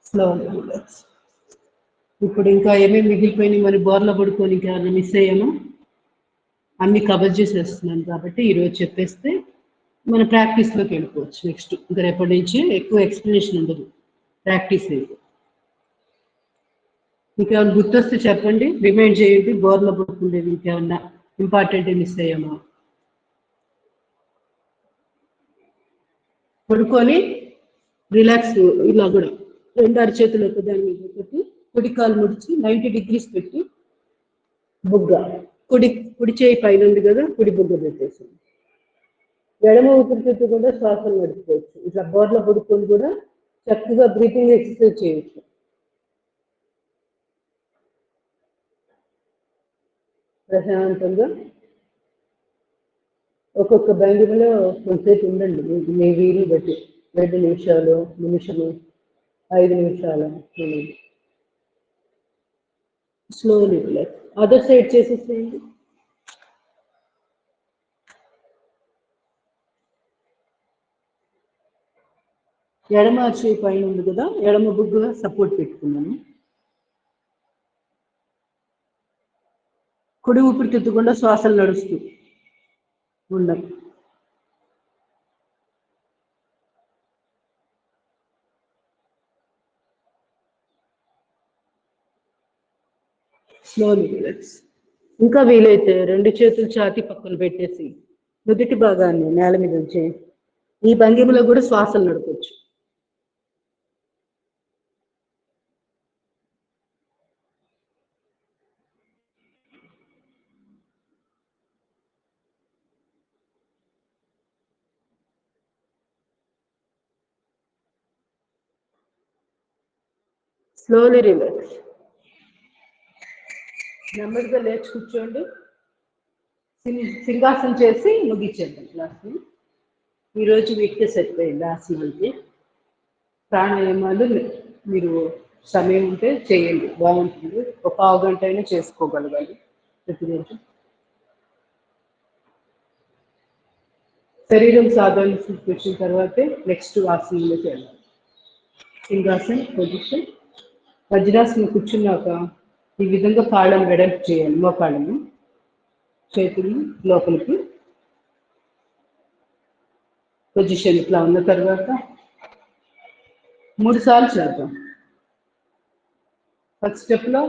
Slow relax. ఇప్పుడు ఇంకా ఏమేమి మిగిలిపోయినాయి మరి బోర్లో పడుకొని ఇంకా మిస్ అయ్యాము, అన్ని కవర్ చేసేస్తున్నాను కాబట్టి ఈరోజు చెప్పేస్తే మన ప్రాక్టీస్లోకి వెళ్ళిపోవచ్చు. నెక్స్ట్ ఇంకా రేపటి నుంచి ఎక్కువ ఎక్స్ప్లెనేషన్ ఉండదు, ప్రాక్టీస్ అయ్యేది. ఇంకేమైనా గుర్తొస్తే చెప్పండి, రిమైండ్ చేయండి. బోర్లో పడుకుండేది ఇంకేమన్నా ఇంపార్టెంట్ మిస్ అయ్యామా. పడుకొని రిలాక్స్, ఇలా కూడా రెండు అరచేతులు దాని మీద పెట్టి కుడి కాలు ముడిచి 90 degrees పెట్టి బుగ్గ కుడి చేయి పైన ఉంది కదా, కుడి బుగ్గ పెట్టేసింది. ఎడమ ఊపిరితిత్తు కూడా శ్వాసను నడుపుకోవచ్చు. ఇట్లా బోర్లో పడుకొని కూడా చక్కగా బ్రీతింగ్ ఎక్సర్సైజ్ చేయొచ్చు. ప్రశాంతంగా ఒక్కొక్క భంగిమలో కొంతసేపు ఉండండి, మీ వీలు బట్టి 2 నిమిషాలు, నిమిషము, 5 నిమిషాలు. Slowly relax. అదర్ సైడ్ చేసేసేయండి. ఎడమ చేయి పైన ఉంది కదా, ఎడమ బుగ్గ సపోర్ట్ పెట్టుకున్నాను. కుడి ఊపిరితిత్తకుండా శ్వాసలు నడుస్తూ ఉండాలి. Slowly relax. ఇంకా వీలైతే 2 చేతులు ఛాతీ పక్కన పెట్టేసి నుదుటి భాగాన్ని నేల మీద ఉంచి ఈ భంగిమలో కూడా శ్వాసలు నడపచ్చు. Slowly relax. నెమ్మదిగా లేచి కూర్చోండి. సింహాసనం చేసి ముగించేద్దాం క్లాస్ని. ఈరోజు వీటికే సరిపోయింది ఆసనాలకి. ప్రాణాయామాలు మీరు సమయం ఉంటే చేయండి, బాగుంటుంది. ఒక 1/2 గంట అయినా చేసుకోగలగాలి ప్రతిరోజు. శరీరం సాధారణ స్థితికి వచ్చిన తర్వాతే నెక్స్ట్ ఆసనంలోకి వెళ్ళాలి. సింహాసన్ పొజిషన్. వజ్రాసనం కూర్చున్నాక ఈ విధంగా కాళ్ళను వెడల్పు చేయాలి, మోకాళ్ళను, చేతులు లోపలికి పొజిషన్ ఇట్లా ఉన్న తర్వాత 3 సార్లు చేద్దాం. ఫస్ట్ స్టెప్లో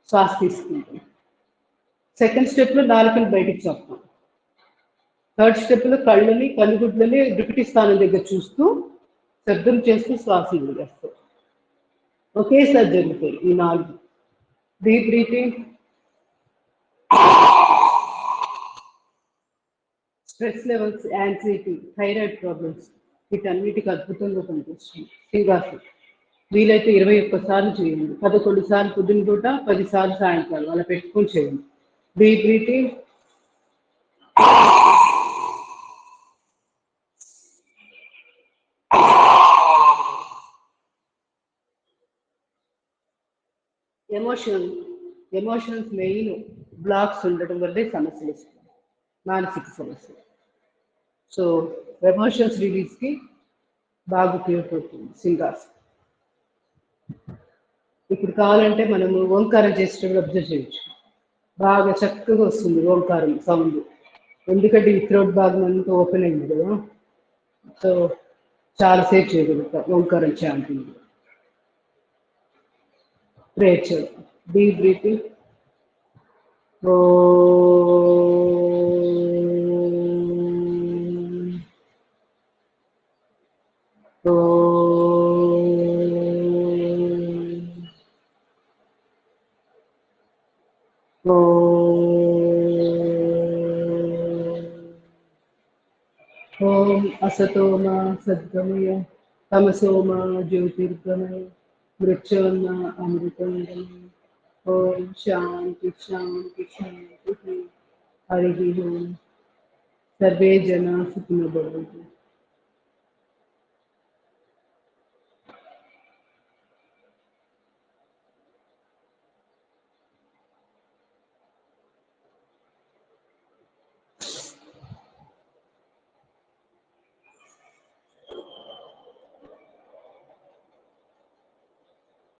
శ్వాస తీసుకుంటాం, సెకండ్ స్టెప్లో నాలుకని బయటికి చెప్తాం, థర్డ్ స్టెప్లో కళ్ళుగుడ్లని దుప్పటి స్థానం దగ్గర చూస్తూ శబ్దం చేస్తూ శ్వాస వదిలేస్తాం. ఒకేసారి జరుగుతాయి ఈ 4. Deep breathing. Stress levels, anxiety, thyroid problems వీటన్నిటికి అద్భుతంగా పనిచేస్తుంది సింహాసనం. వీలైతే 21 సార్లు చేయండి, 11 సార్లు పొద్దున పూట, 10 సార్లు సాయంకాలం అలా పెట్టుకొని చేయండి. Deep breathing. Emotions main blocks ఉండటం వల్లే సమస్యలు వస్తాయి, మానసిక సమస్యలు. సో ఎమోషన్స్ రిలీజ్కి బాగా ఉపయోగపడుతుంది సింహాసనం. ఇప్పుడు కావాలంటే మనము ఓంకారం చేసేటప్పుడు అబ్జర్వ్ చేయొచ్చు, బాగా చక్కగా వస్తుంది ఓంకారం సౌండ్, ఎందుకంటే ఈ థ్రోట్ భాగం అంతా ఓపెన్ అయింది కదా. సో చాలాసేపు చేయగలుగుతాం ఓంకారం చాంటింగ్. ప్రేయర్ చేద్దాం. Deep breathing. ఓ ओम असतो मा सद्गमय तमसो मा ज्योतिर्गमय मृत्योर्मा अमृतंगमय। ओम शांति शांति शांति। हरि ओम। सर्वे जना सुखिनो भवन्तु।